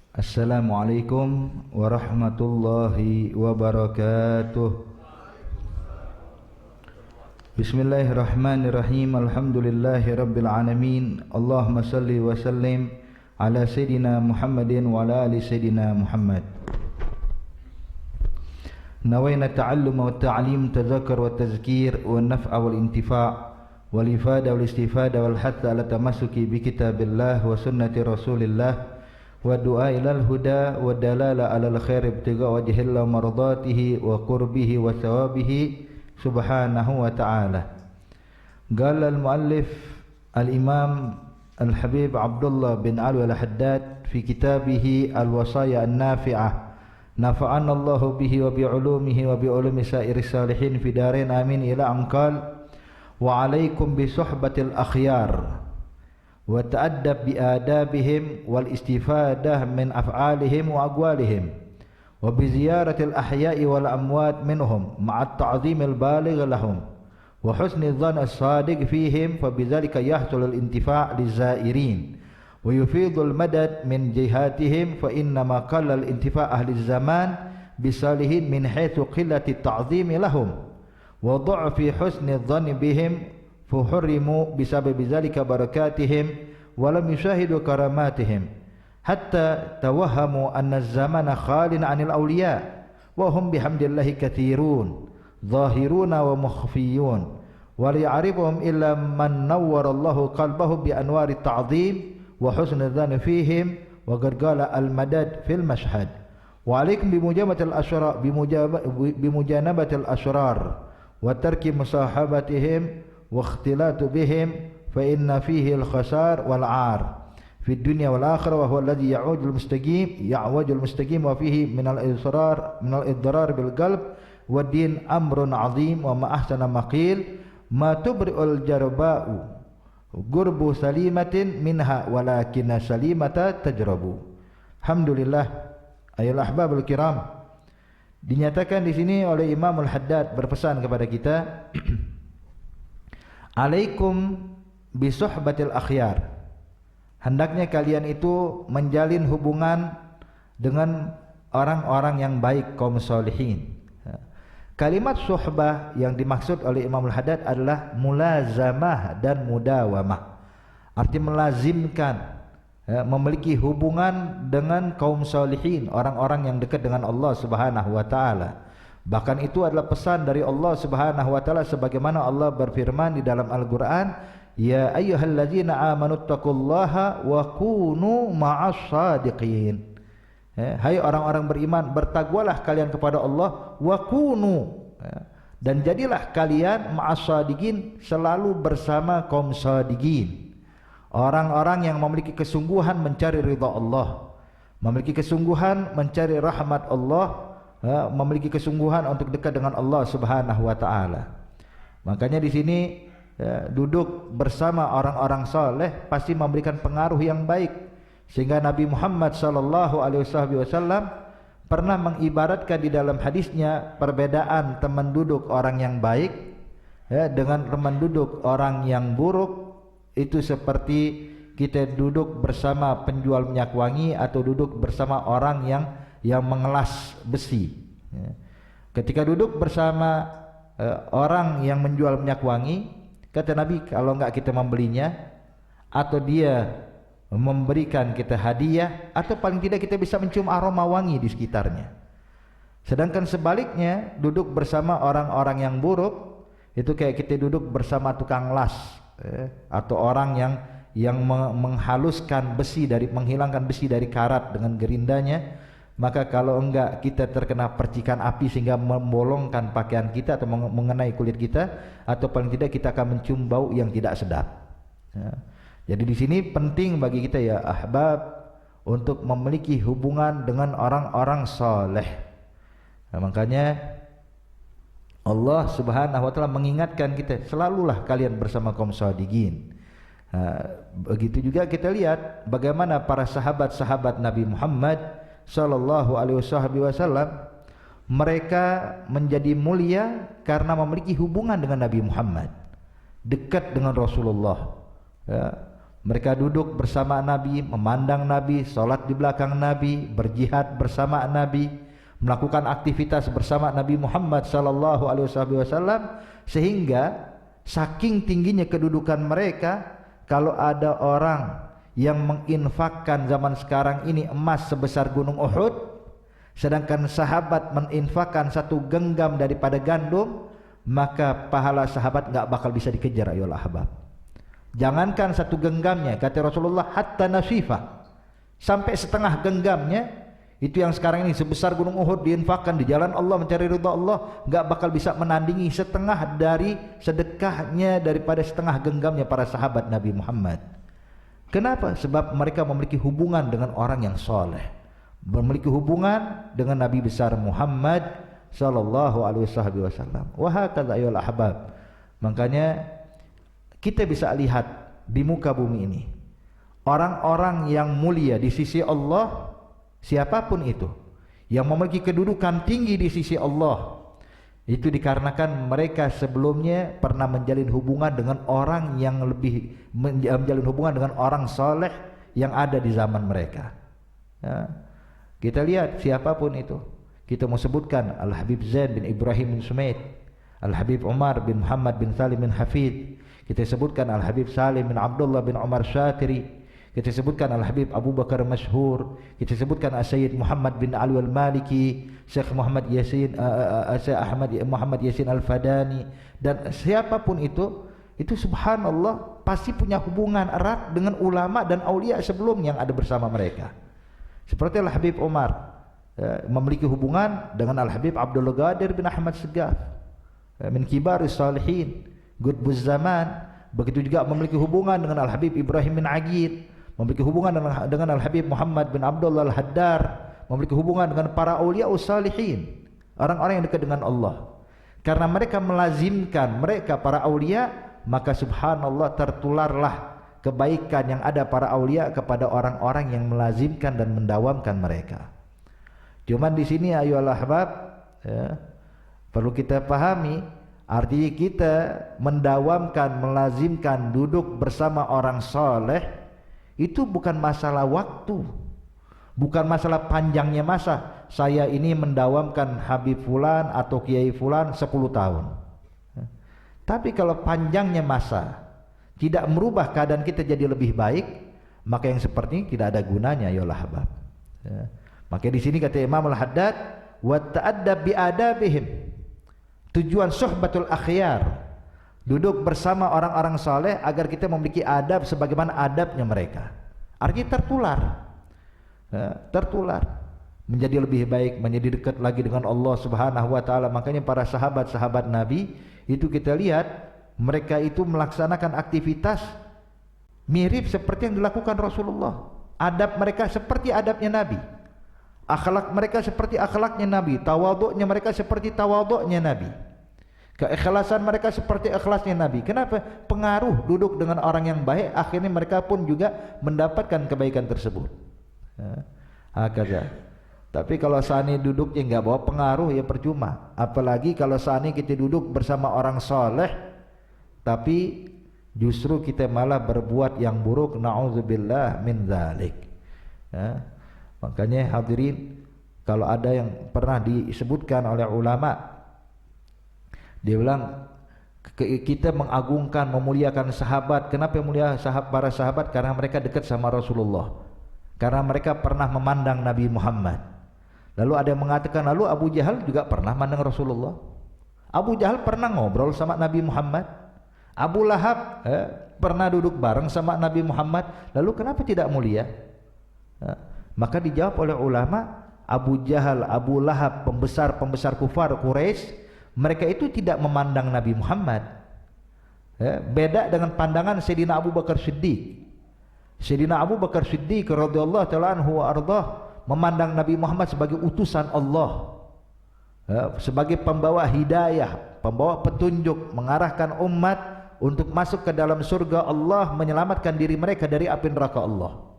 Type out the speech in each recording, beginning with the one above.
Assalamualaikum warahmatullahi wabarakatuh. Bismillahirrahmanirrahim. Alhamdulillahi rabbil alamin. Allahumma salli wa sallim ala sayyidina Muhammadin wa ala ali sayyidina Muhammad. Nawayna ta'alluma wa ta'lim, tadhakkar wa tazkir, wa naf'a wal intifa' wal ifada wal istifada wal hatta ala tamassuki bi kitabillah wa sunnati rasulillah wa du'a ilal huda wa dalala alal khair ibtigha wajhillah mardatihi wa qurbihi wa thawabihi subhanahu wa ta'ala. Qala al-muallif al-imam al-habib Abdullah bin Ali al-Haddad fi kitabihi al-wasaya an-nafi'ah, nafa'ana Allahu bihi wa bi ulumihi wa bi ulumi sa'iris salihin fi darain amin, ila anqal wa alaikum bi suhbatil akhyar wa ta'addab bi adabihim wal istifadah min af'alihim wa aqwalihim wa bi ziyaratil ahya'i wal amwat minhum ma'at ta'zimil baligh lahum wa husni dhann as-sadiq fihim, fa bidzalika yahsulul intifa' lizairin wa yufidul madad min jihatihim, fa inna ma qalla al-intifa' ahli zaman bisalihin min haitsu qillati ta'zimi lahum wa dha'fi husni dhanni bihim, fa hurrimu bisababi dzalika barakatihim wa lam yushahidu karamatihim hatta tawahhamu anna az-zamana khalin 'anil awliya wa hum bihamdillahi katsirun zahiruna wa mukhfiyun wa la ya'rifuhum illa man nawwara Allahu qalbahu bi anwari ta'dhim wa husni dhanni fihim wa qad qala al-madad fil mashhad. Wa 'alaikum bi mujamatil ashrar bi mujanabatil ashrar wa tarki musahabatihim wa ikhtilatu bihim, fa inna fihi al-khasar wal 'ar fi dunya wal akhirah, wa huwa alladhi ya'wajul mustaqim wa fihi min al-idrar bil qalb wa din amrun 'azim wa ma ahsana maqil ma tubri'ul jarba'u gurbu salimatin minha walakinna salimata tajrabu. Alhamdulillah, ayol ahbabul kiram. Dinyatakan di sini oleh Imam Al-Haddad berpesan kepada kita, alaikum bisuhbatil akhyar, hendaknya kalian itu menjalin hubungan dengan orang-orang yang baik, kaum solihin. Kalimat suhbah yang dimaksud oleh Imam Al-Haddad adalah mulazamah dan mudawamah, arti melazimkan, memiliki hubungan dengan kaum solihin, orang-orang yang dekat dengan Allah Subhanahu wa taala. Bahkan itu adalah pesan dari Allah Subhanahu wa taala, sebagaimana Allah berfirman di dalam Al-Qur'an, ya ayyuhalladzina amanu taqullaha wa kunu ma'as shadiqin. Hai orang-orang beriman, bertakwalah kalian kepada Allah, wa kunu, dan jadilah kalian ma'as shadiqin, selalu bersama kaum shadiqin. Orang-orang yang memiliki kesungguhan mencari ridha Allah, memiliki kesungguhan mencari rahmat Allah, memiliki kesungguhan untuk dekat dengan Allah Subhanahu wa taala. Makanya di sini duduk bersama orang-orang saleh pasti memberikan pengaruh yang baik, sehingga Nabi Muhammad sallallahu alaihi wasallam pernah mengibaratkan di dalam hadisnya perbedaan teman duduk orang yang baik dengan teman duduk orang yang buruk itu seperti kita duduk bersama penjual minyak wangi atau duduk bersama orang yang mengelas besi. Ketika duduk bersama orang yang menjual minyak wangi, kata Nabi, kalau enggak kita membelinya atau dia memberikan kita hadiah, atau paling tidak kita bisa mencium aroma wangi di sekitarnya. Sedangkan sebaliknya, duduk bersama orang-orang yang buruk itu kayak kita duduk bersama tukang las, atau orang yang menghaluskan besi, menghilangkan besi dari karat dengan gerindanya. Maka kalau enggak kita terkena percikan api sehingga membolongkan pakaian kita atau mengenai kulit kita, atau paling tidak kita akan mencium bau yang tidak sedap. Jadi di sini penting bagi kita ya ahbab untuk memiliki hubungan dengan orang-orang saleh. Makanya Allah Subhanahu wa taala mengingatkan kita, selalulah kalian bersama kaum shadiqin. Begitu juga kita lihat bagaimana para sahabat-sahabat Nabi Muhammad sallallahu alaihi wasallam, mereka menjadi mulia karena memiliki hubungan dengan Nabi Muhammad, dekat dengan Rasulullah, Mereka duduk bersama Nabi, memandang Nabi, sholat di belakang Nabi, berjihad bersama Nabi, melakukan aktivitas bersama Nabi Muhammad sallallahu alaihi wasallam, sehingga saking tingginya kedudukan mereka, kalau ada orang yang menginfakkan zaman sekarang ini emas sebesar gunung Uhud, sedangkan sahabat menginfakkan 1 genggam daripada gandum, maka pahala sahabat enggak bakal bisa dikejar ayolah ahbab. Jangankan 1 genggamnya, kata Rasulullah, hatta nasifa, sampai setengah genggamnya, itu yang sekarang ini sebesar gunung Uhud diinfakkan di jalan Allah mencari ridha Allah, enggak bakal bisa menandingi setengah dari sedekahnya daripada setengah genggamnya para sahabat Nabi Muhammad. Kenapa? Sebab mereka memiliki hubungan dengan orang yang soleh, memiliki hubungan dengan Nabi besar Muhammad sallallahu alaihi wasallam. Wa hakadha ayyuhal ahbab. Makanya kita bisa lihat di muka bumi ini orang-orang yang mulia di sisi Allah, siapapun itu yang memiliki kedudukan tinggi di sisi Allah, itu dikarenakan mereka sebelumnya pernah menjalin hubungan dengan orang yang lebih menjalin hubungan dengan orang soleh yang ada di zaman mereka. Ya. Kita lihat siapapun itu. Kita mau sebutkan Al-Habib Zain bin Ibrahim bin Sumaid, Al-Habib Umar bin Muhammad bin Salim bin Hafid, kita sebutkan Al-Habib Salim bin Abdullah bin Umar Syatiri, kita sebutkan Al-Habib Abu Bakar Masyhur, kita sebutkan As-Sayyid Muhammad bin Ali Al-Maliki, Syekh Muhammad Yasin, Syekh Muhammad Yasin Al-Fadani, dan siapapun itu subhanallah pasti punya hubungan erat dengan ulama dan aulia sebelum yang ada bersama mereka. Seperti Al-Habib Umar memiliki hubungan dengan Al-Habib Abdul Qadir bin Ahmad Segaf min kibaris salihin Qutbuz Zaman. Begitu juga memiliki hubungan dengan Al-Habib Ibrahim bin Agid, memiliki hubungan dengan Al-Habib Muhammad bin Abdullah Al-Haddar, memiliki hubungan dengan para aulia salihin, orang-orang yang dekat dengan Allah. Karena mereka melazimkan mereka para aulia, maka subhanallah tertularlah kebaikan yang ada para aulia kepada orang-orang yang melazimkan dan mendawamkan mereka. Cuman di sini ayolah ahbab, ya, perlu kita pahami, artinya kita mendawamkan, melazimkan duduk bersama orang soleh itu bukan masalah waktu, bukan masalah panjangnya masa. Saya ini mendawamkan Habib Fulan atau Kiai Fulan 10 tahun. Tapi kalau panjangnya masa tidak merubah keadaan kita jadi lebih baik, maka yang seperti ini tidak ada gunanya ya ahbab. Ya. Maka di sini kata Imam Al-Haddad, wa ta'addab bi adabihim. Tujuan suhbatul akhyar, duduk bersama orang-orang saleh agar kita memiliki adab sebagaimana adabnya mereka. Artinya tertular. Ya, tertular. Menjadi lebih baik, menjadi dekat lagi dengan Allah Subhanahu wa taala. Makanya para sahabat-sahabat Nabi itu kita lihat mereka itu melaksanakan aktivitas mirip seperti yang dilakukan Rasulullah. Adab mereka seperti adabnya Nabi. Akhlak mereka seperti akhlaknya Nabi. Tawadhu'nya mereka seperti tawadhu'nya Nabi. Keikhlasan mereka seperti ikhlasnya Nabi. Kenapa? Pengaruh duduk dengan orang yang baik, akhirnya mereka pun juga mendapatkan kebaikan tersebut. Tapi kalau seandainya duduknya enggak bawa pengaruh, ya percuma. Apalagi kalau seandainya kita duduk bersama orang soleh tapi justru kita malah berbuat yang buruk, na'udzubillah min dzalik. Ya. Makanya hadirin, kalau ada yang pernah disebutkan oleh ulama, dia bilang kita mengagungkan, memuliakan sahabat. Kenapa mulia para sahabat? Karena mereka dekat sama Rasulullah, karena mereka pernah memandang Nabi Muhammad. Lalu ada yang mengatakan, lalu Abu Jahal juga pernah memandang Rasulullah. Abu Jahal pernah ngobrol sama Nabi Muhammad. Abu Lahab pernah duduk bareng sama Nabi Muhammad. Lalu kenapa tidak mulia? Maka dijawab oleh ulama, Abu Jahal, Abu Lahab, pembesar kufar Quraisy, mereka itu tidak memandang Nabi Muhammad. Beda dengan pandangan Sayyidina Abu Bakar Siddiq. Sayyidina Abu Bakar Siddiq radhiyallahu ta'ala anhu wa ardhah memandang Nabi Muhammad sebagai utusan Allah, sebagai pembawa hidayah, pembawa petunjuk, mengarahkan umat untuk masuk ke dalam surga Allah, menyelamatkan diri mereka dari api neraka Allah.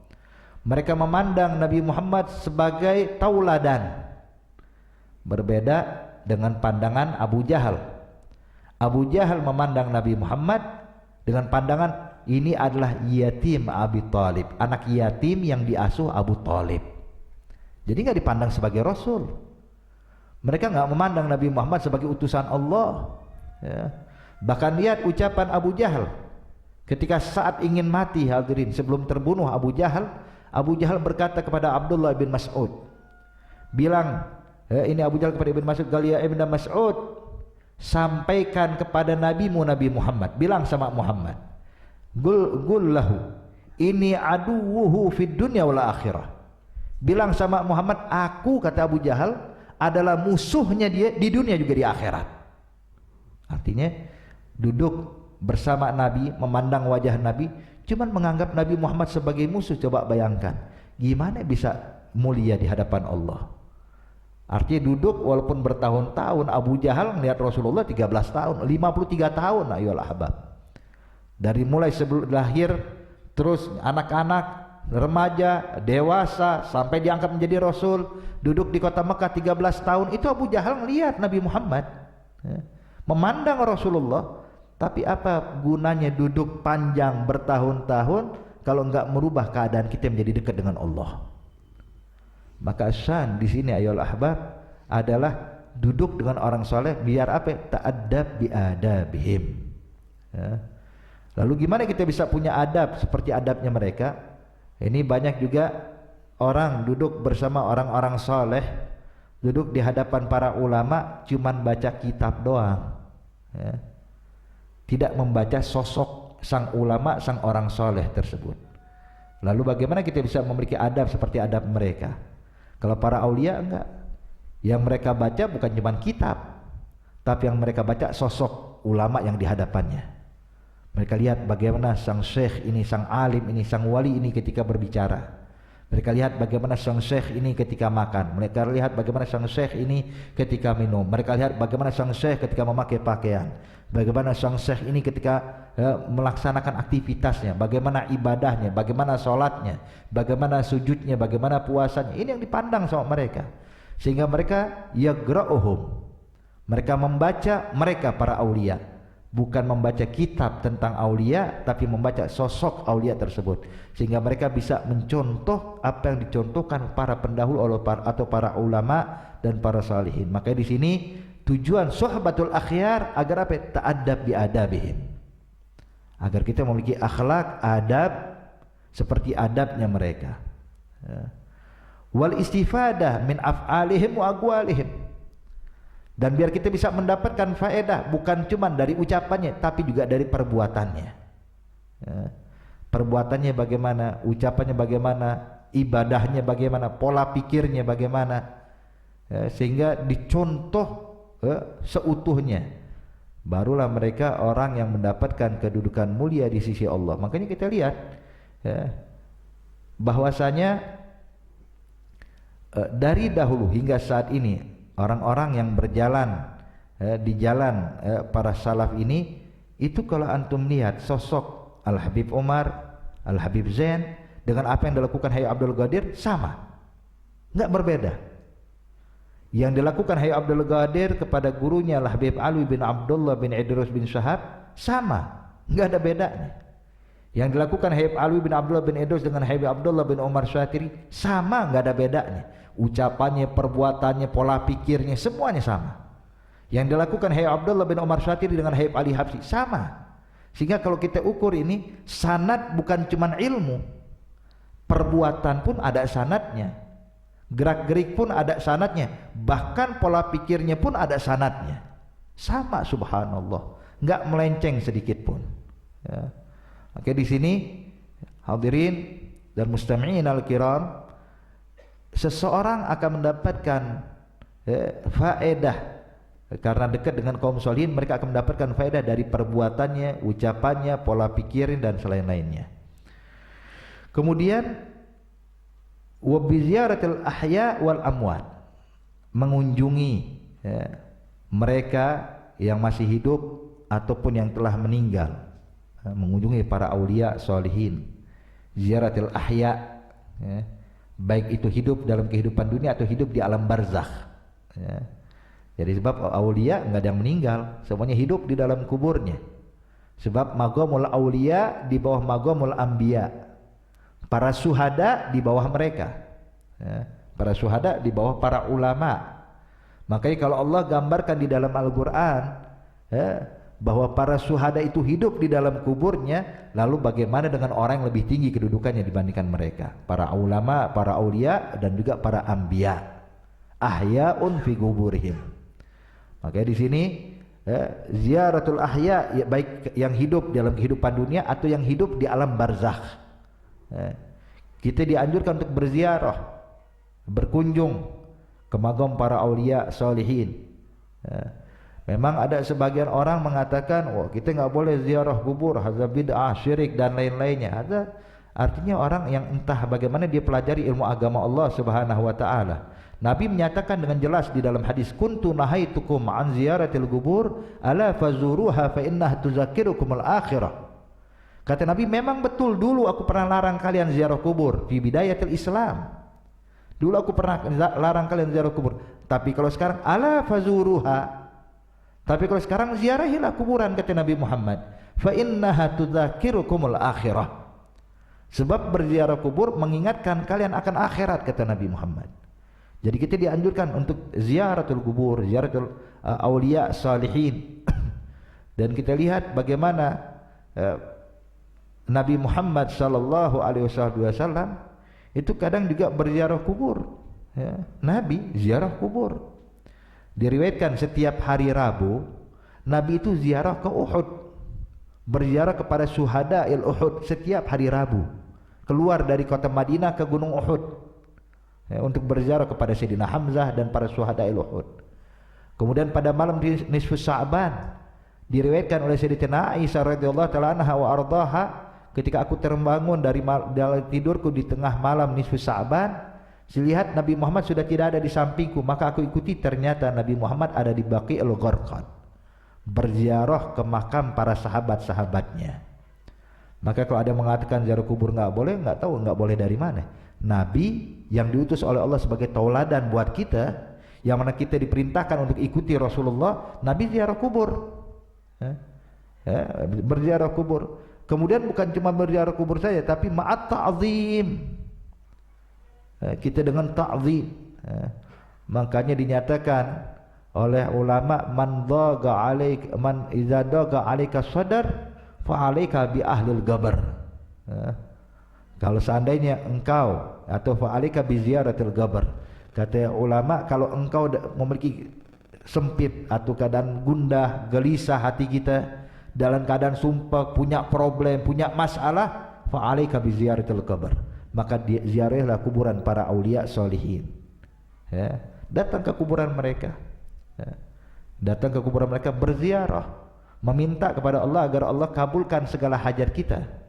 Mereka memandang Nabi Muhammad sebagai tauladan. Berbeda dengan pandangan Abu Jahal. Abu Jahal memandang Nabi Muhammad dengan pandangan ini adalah yatim Abi Thalib, anak yatim yang diasuh Abu Thalib. Jadi nggak dipandang sebagai Rasul. Mereka nggak memandang Nabi Muhammad sebagai utusan Allah. Ya. Bahkan lihat ucapan Abu Jahal ketika saat ingin mati, hadirin, sebelum terbunuh Abu Jahal berkata kepada Abdullah bin Mas'ud, bilang, ini Abu Jahal kepada Ibn Mas'ud, "Galia Ibn Mas'ud, sampaikan kepada nabimu Nabi Muhammad, bilang sama Muhammad, Gul lahu ini aduwuhu fid dunya wal akhirah." Bilang sama Muhammad, aku, kata Abu Jahal, adalah musuhnya dia di dunia juga di akhirat. Artinya duduk bersama Nabi, memandang wajah Nabi, cuman menganggap Nabi Muhammad sebagai musuh. Coba bayangkan, gimana bisa mulia di hadapan Allah. Artinya duduk walaupun bertahun-tahun. Abu Jahal melihat Rasulullah 13 tahun, 53 tahun, ayolah ahbab. Dari mulai sebelum lahir, terus anak-anak, remaja, dewasa, sampai diangkat menjadi Rasul, duduk di kota Mekah 13 tahun. Itu Abu Jahal melihat Nabi Muhammad, memandang Rasulullah. Tapi apa gunanya duduk panjang bertahun-tahun kalau enggak merubah keadaan kita menjadi dekat dengan Allah? Maka syan di sini ayolah ahbab adalah duduk dengan orang soleh, biar apa? Ta'addab biadabihim. Ya. Lalu gimana kita bisa punya adab seperti adabnya mereka? Ini banyak juga orang duduk bersama orang-orang soleh, duduk di hadapan para ulama, cuman baca kitab doang. Ya. Tidak membaca sosok sang ulama, sang orang soleh tersebut. Lalu bagaimana kita bisa memiliki adab seperti adab mereka? Kalau para aulia enggak. Yang mereka baca bukan cuma kitab, tapi yang mereka baca sosok ulama yang di hadapannya. Mereka lihat bagaimana sang syekh ini, sang alim ini, sang wali ini ketika berbicara. Mereka lihat bagaimana sang syekh ini ketika makan. Mereka lihat bagaimana sang syekh ini ketika minum. Mereka lihat bagaimana sang syekh ketika memakai pakaian. Bagaimana sang syekh ini ketika melaksanakan aktivitasnya, bagaimana ibadahnya, bagaimana sholatnya, bagaimana sujudnya, bagaimana puasanya. Ini yang dipandang sama mereka. Sehingga mereka yagra'uhum, mereka membaca mereka para aulia, bukan membaca kitab tentang aulia, tapi membaca sosok aulia tersebut. Sehingga mereka bisa mencontoh apa yang dicontohkan para pendahulu atau para ulama dan para salihin. Maka di sini tujuan sohbatul akhyar agar apa? Ta'addab biadabihim, agar kita memiliki akhlak, adab seperti adabnya mereka. Wal istifadah min af'alihim wa aqwalihim, dan biar kita bisa mendapatkan faedah bukan cuma dari ucapannya tapi juga dari perbuatannya. Perbuatannya bagaimana, ucapannya bagaimana, ibadahnya bagaimana, pola pikirnya bagaimana, sehingga dicontoh seutuhnya, barulah mereka orang yang mendapatkan kedudukan mulia di sisi Allah. Makanya kita lihat bahwasanya dari dahulu hingga saat ini orang-orang yang berjalan di jalan para salaf ini, itu kalau antum lihat sosok Al-Habib Umar, Al-Habib Zain dengan apa yang dilakukan Hayy Abdul Qadir sama, nggak berbeda. Yang dilakukan Hayy Abdul Qadir kepada gurunya Al-Habib Alwi bin Abdullah bin Idrus bin Syahab sama, nggak ada bedanya. Yang dilakukan Hayy Alwi bin Abdullah bin Idrus dengan Hayy Abdullah bin Umar Syatiri sama, nggak ada bedanya. Ucapannya, perbuatannya, pola pikirnya semuanya sama. Yang dilakukan Hayy Abdullah bin Umar Syatiri dengan Hayy Ali Habsyi sama. Sehingga kalau kita ukur ini, sanad bukan cuma ilmu, perbuatan pun ada sanadnya, gerak-gerik pun ada sanadnya, bahkan pola pikirnya pun ada sanadnya. Sama, subhanallah, nggak melenceng sedikit pun. Ya. Oke, di sini hadirin dan mustami'in al-kiram, seseorang akan mendapatkan faedah karena dekat dengan kaum solihin. Mereka akan mendapatkan faedah dari perbuatannya, ucapannya, pola pikirnya dan selain-lainnya. Kemudian wa bi ziyaratil ahya wal amwat, mengunjungi mereka yang masih hidup ataupun yang telah meninggal, mengunjungi para aulia solihin. Ziyaratil ahya, baik itu hidup dalam kehidupan dunia atau hidup di alam barzakh. Jadi sebab aulia nggak ada yang meninggal, semuanya hidup di dalam kuburnya. Sebab maqamul aulia di bawah maqamul anbiya. Para syuhada di bawah mereka. Ya, para syuhada di bawah para ulama. Makanya kalau Allah gambarkan di dalam Al-Quran ya, bahwa para syuhada itu hidup di dalam kuburnya, lalu bagaimana dengan orang yang lebih tinggi kedudukannya dibandingkan mereka? Para ulama, para aulia, dan juga para anbiya. Ahya'un fi kuburihim. Makanya di sini ziaratul ahya, ya, baik yang hidup dalam kehidupan dunia atau yang hidup di alam barzakh. Kita dianjurkan untuk berziarah, berkunjung ke makam para aulia salihin. Memang ada sebagian orang mengatakan, wah kita nggak boleh ziarah kubur, hadza bid'ah, syirik dan lain-lainnya. Ada artinya orang yang entah bagaimana dia pelajari ilmu agama Allah Subhanahu wa taala. Nabi menyatakan dengan jelas di dalam hadis, kuntu nahaitukum an ziyaratil kubur ala fazuruha fa innaha tuzakkirukumul akhirah. Kata Nabi, memang betul dulu aku pernah larang kalian ziarah kubur fi bidayatil Islam. Dulu aku pernah larang kalian ziarah kubur. Tapi kalau sekarang ala fazuruha. Tapi kalau sekarang ziarahilah kuburan, kata Nabi Muhammad. Fa innaha tudzakirukumul akhirah. Sebab berziarah kubur mengingatkan kalian akan akhirat, kata Nabi Muhammad. Jadi kita dianjurkan untuk ziaratul kubur, ziaratul aulia salihin. Dan kita lihat bagaimana Nabi Muhammad sallallahu alaihi wasallam itu kadang juga berziarah kubur, ya. Nabi ziarah kubur. Diriwayatkan setiap hari Rabu Nabi itu ziarah ke Uhud, berziarah kepada syuhada Uhud setiap hari Rabu. Keluar dari kota Madinah ke gunung Uhud, ya, untuk berziarah kepada Sayyidina Hamzah dan para syuhada Uhud. Kemudian pada malam di nisfu Sya'ban diriwayatkan oleh Sayyidatina Aisyah radhiyallahu taala anha wa ardhaha, ketika aku terbangun dari tidurku di tengah malam nisfu Sya'ban, lihat Nabi Muhammad sudah tidak ada di sampingku, maka aku ikuti, ternyata Nabi Muhammad ada di Baqi'ul Gharqad, berziarah ke makam para sahabat-sahabatnya. Maka kalau ada yang mengatakan ziarah kubur nggak boleh, nggak tahu nggak boleh dari mana. Nabi yang diutus oleh Allah sebagai tauladan buat kita, yang mana kita diperintahkan untuk ikuti Rasulullah, Nabi ziarah kubur, berziarah kubur. Kemudian bukan cuma berziarah kubur saja, tapi ma'at ta'zim, kita dengan ta'zim. Makanya dinyatakan oleh ulama, man idza daga 'alaika sadar fa 'alaika bi ahlil gabar. Kalau seandainya engkau, atau fa 'alaika bi ziyaratil gabar. Kata ulama, kalau engkau memiliki sempit atau keadaan gundah, gelisah hati kita, dalam keadaan sumpah, punya problem, punya masalah, fa 'alaika bi ziyaratil gabar, maka ziarahlah kuburan para aulia salihin. Ya, datang ke kuburan mereka, ya, datang ke kuburan mereka, berziarah, meminta kepada Allah agar Allah kabulkan segala hajat kita.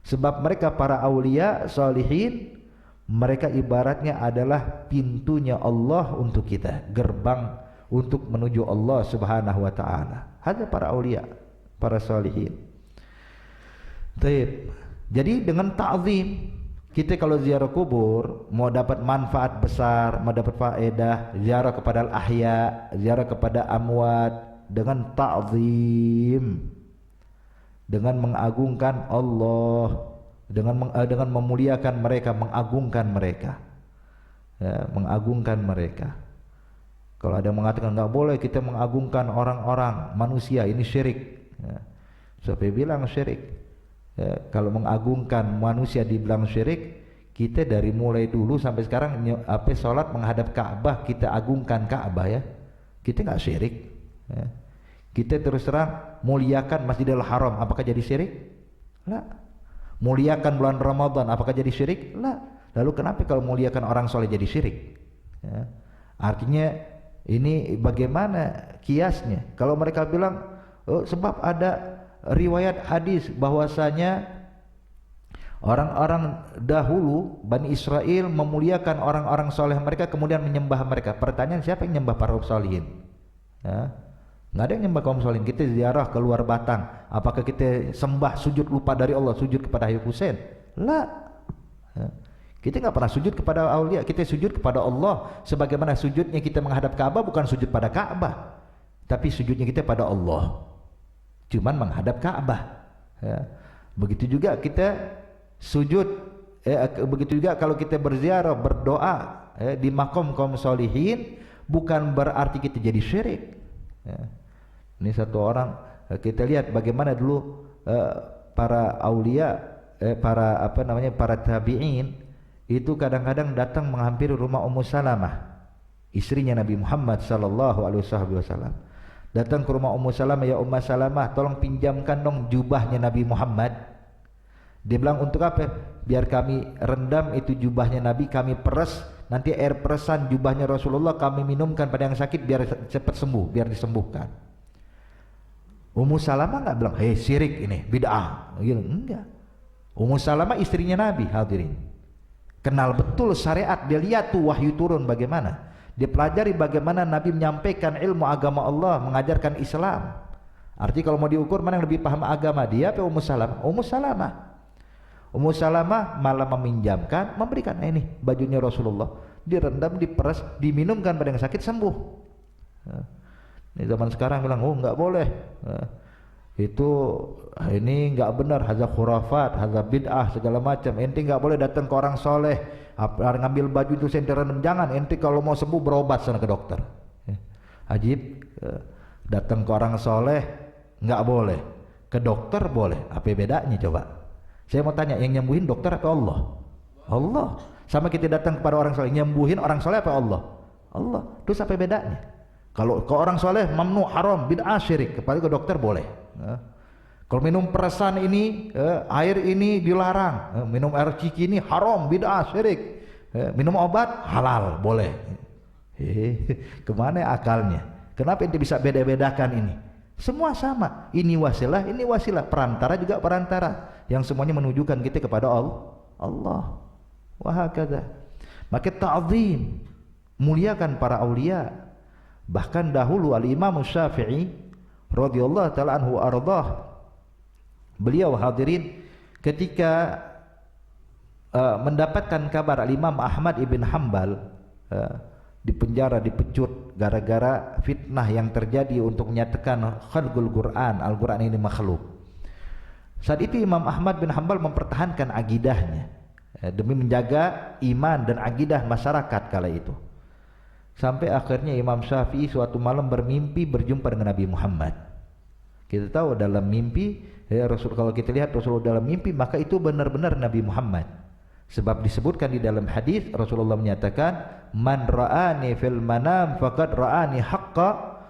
Sebab mereka para aulia salihin, mereka ibaratnya adalah pintunya Allah untuk kita, gerbang untuk menuju Allah Subhanahu wa taala. Hanya para aulia, para salihin. Taib. Jadi dengan ta'zim, kita kalau ziarah kubur mau dapat manfaat besar, mau dapat faedah, ziarah kepada al-ahya, ziarah kepada amwat dengan ta'zim, dengan mengagungkan Allah, dengan memuliakan mereka, mengagungkan mereka, ya, mengagungkan mereka. Kalau ada yang mengatakan nggak boleh kita mengagungkan orang-orang manusia, ini syirik, ya. Siapa bilang syirik? Ya, kalau mengagungkan manusia dibilang syirik, kita dari mulai dulu sampai sekarang sholat menghadap Ka'bah, kita agungkan Ka'bah, ya, kita nggak syirik, ya. Kita terus terang muliakan Masjidil Haram, apakah jadi syirik? Lah. Muliakan bulan Ramadan, apakah jadi syirik? Lah. Lalu kenapa kalau muliakan orang soleh jadi syirik? Ya. Artinya ini bagaimana kiasnya? Kalau mereka bilang, oh, sebab ada riwayat hadis bahwasanya orang-orang dahulu Bani Israel memuliakan orang-orang soleh mereka, kemudian menyembah mereka. Pertanyaan, siapa yang menyembah para solihin? Ya, nggak ada yang menyembah kaum solihin. Kita ziarah keluar Batang, apakah kita sembah sujud lupa dari Allah, sujud kepada Habib Hussein? Lah, ya. Kita nggak pernah sujud kepada aulia, kita sujud kepada Allah. Sebagaimana sujudnya kita menghadap Ka'bah bukan sujud pada Ka'bah, tapi sujudnya kita pada Allah. cuman menghadap Ka'bah. Ya. Begitu juga kita sujud, begitu juga kalau kita berziarah, berdoa di makom kaum solihin, bukan berarti kita jadi syirik. Ya. Ini satu orang, kita lihat bagaimana dulu para aulia, para tabi'in itu kadang-kadang datang menghampiri rumah Ummu Salamah, istrinya Nabi Muhammad sallallahu alaihi wasallam. Datang ke rumah Ummu Salamah, ya Ummu Salamah, tolong pinjamkan dong jubahnya Nabi Muhammad. Dia bilang, untuk apa? Biar kami rendam itu jubahnya Nabi, kami peres, nanti air peresan jubahnya Rasulullah kami minumkan pada yang sakit biar cepat sembuh, biar disembuhkan. Ummu Salamah enggak bilang, "Hei, syirik ini, bid'ah." Gitu, enggak. Ummu Salamah istrinya Nabi, hadirin. Kenal betul syariat, dia lihat tuh wahyu turun bagaimana. Dia pelajari bagaimana Nabi menyampaikan ilmu agama Allah, mengajarkan Islam. Artinya kalau mau diukur mana yang lebih paham agama, dia atau Ummu Salamah? Ummu Salamah. Ummu Salamah malah meminjamkan, memberikan, ini bajunya Rasulullah, direndam, diperas, diminumkan pada yang sakit, sembuh. Ini zaman sekarang bilang, oh enggak boleh, itu ini enggak benar, hadza khurafat, hadza bid'ah, segala macam. Ente enggak boleh datang ke orang soleh ngambil baju itu ente rendam, jangan. Ente kalau mau sembuh berobat sana ke dokter. Ajib, datang ke orang soleh enggak boleh, ke dokter boleh. Apa bedanya coba? Saya mau tanya, yang nyembuhin dokter apa Allah? Allah. Sama kita datang kepada orang soleh, nyembuhin orang soleh apa Allah? Allah. Terus apa bedanya? Kalau ke orang soleh mamnu, haram, bid'ah, syirik. Kepada ke dokter boleh. Kalau minum perasan ini, air ini dilarang. Minum air ciki ini haram, bid'ah, syirik. Minum obat halal, boleh. Kemana akalnya? Kenapa ente bisa beda-bedakan ini? Semua sama. Ini wasilah, ini wasilah. Perantara juga perantara. Yang semuanya menunjukkan kita kepada Allah. Wahakadha. Maka ta'zim, muliakan para aulia. Bahkan dahulu al-Imam Syafi'i radhiyallahu ta'ala anhu ardah, beliau hadirin ketika mendapatkan kabar al-Imam Ahmad ibn Hanbal dipenjara, dipecut gara-gara fitnah yang terjadi untuk menyatakan khalqul Quran, Al-Quran ini makhluk. Saat itu Imam Ahmad bin Hanbal mempertahankan akidahnya demi menjaga iman dan akidah masyarakat kala itu. Sampai akhirnya Imam Syafi'i suatu malam bermimpi berjumpa dengan Nabi Muhammad. Kita tahu dalam mimpi, Rasul, kalau kita lihat Rasulullah dalam mimpi, maka itu benar-benar Nabi Muhammad. Sebab disebutkan di dalam hadis Rasulullah menyatakan, "Man ra'ani fil manam faqad ra'ani haqqa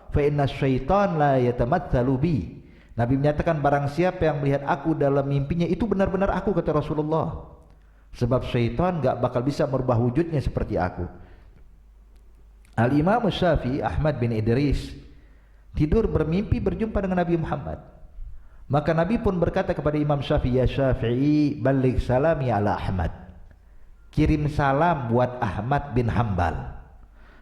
fa inna syaitan la yatamatsalu bi." Nabi menyatakan, barang siapa yang melihat aku dalam mimpinya, itu benar-benar aku, kata Rasulullah. Sebab syaitan enggak bakal bisa merubah wujudnya seperti aku. Al-Imam Syafi'i Ahmad bin Idris tidur bermimpi berjumpa dengan Nabi Muhammad. Maka Nabi pun berkata kepada Imam Syafi'i, "Ya Syafi'i, baligh salami ala Ahmad." Kirim salam buat Ahmad bin Hanbal.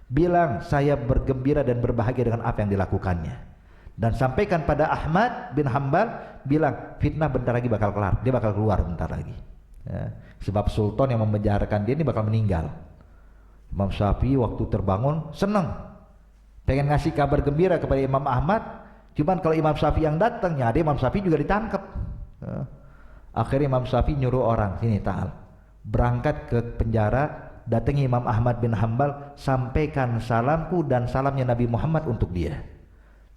Bilang saya bergembira dan berbahagia dengan apa yang dilakukannya. Dan sampaikan pada Ahmad bin Hanbal, bilang fitnah bentar lagi bakal kelar, dia bakal keluar bentar lagi. Ya, sebab sultan yang memenjarakan dia ini bakal meninggal. Imam Syafi'i waktu terbangun senang, pengen ngasih kabar gembira kepada Imam Ahmad. Cuman kalau Imam Syafi'i yang datang, ya ada Imam Syafi'i juga ditangkap. Ya. Akhirnya Imam Syafi'i nyuruh orang, sini Ta'al, berangkat ke penjara, datangi Imam Ahmad bin Hanbal, sampaikan salamku dan salamnya Nabi Muhammad untuk dia.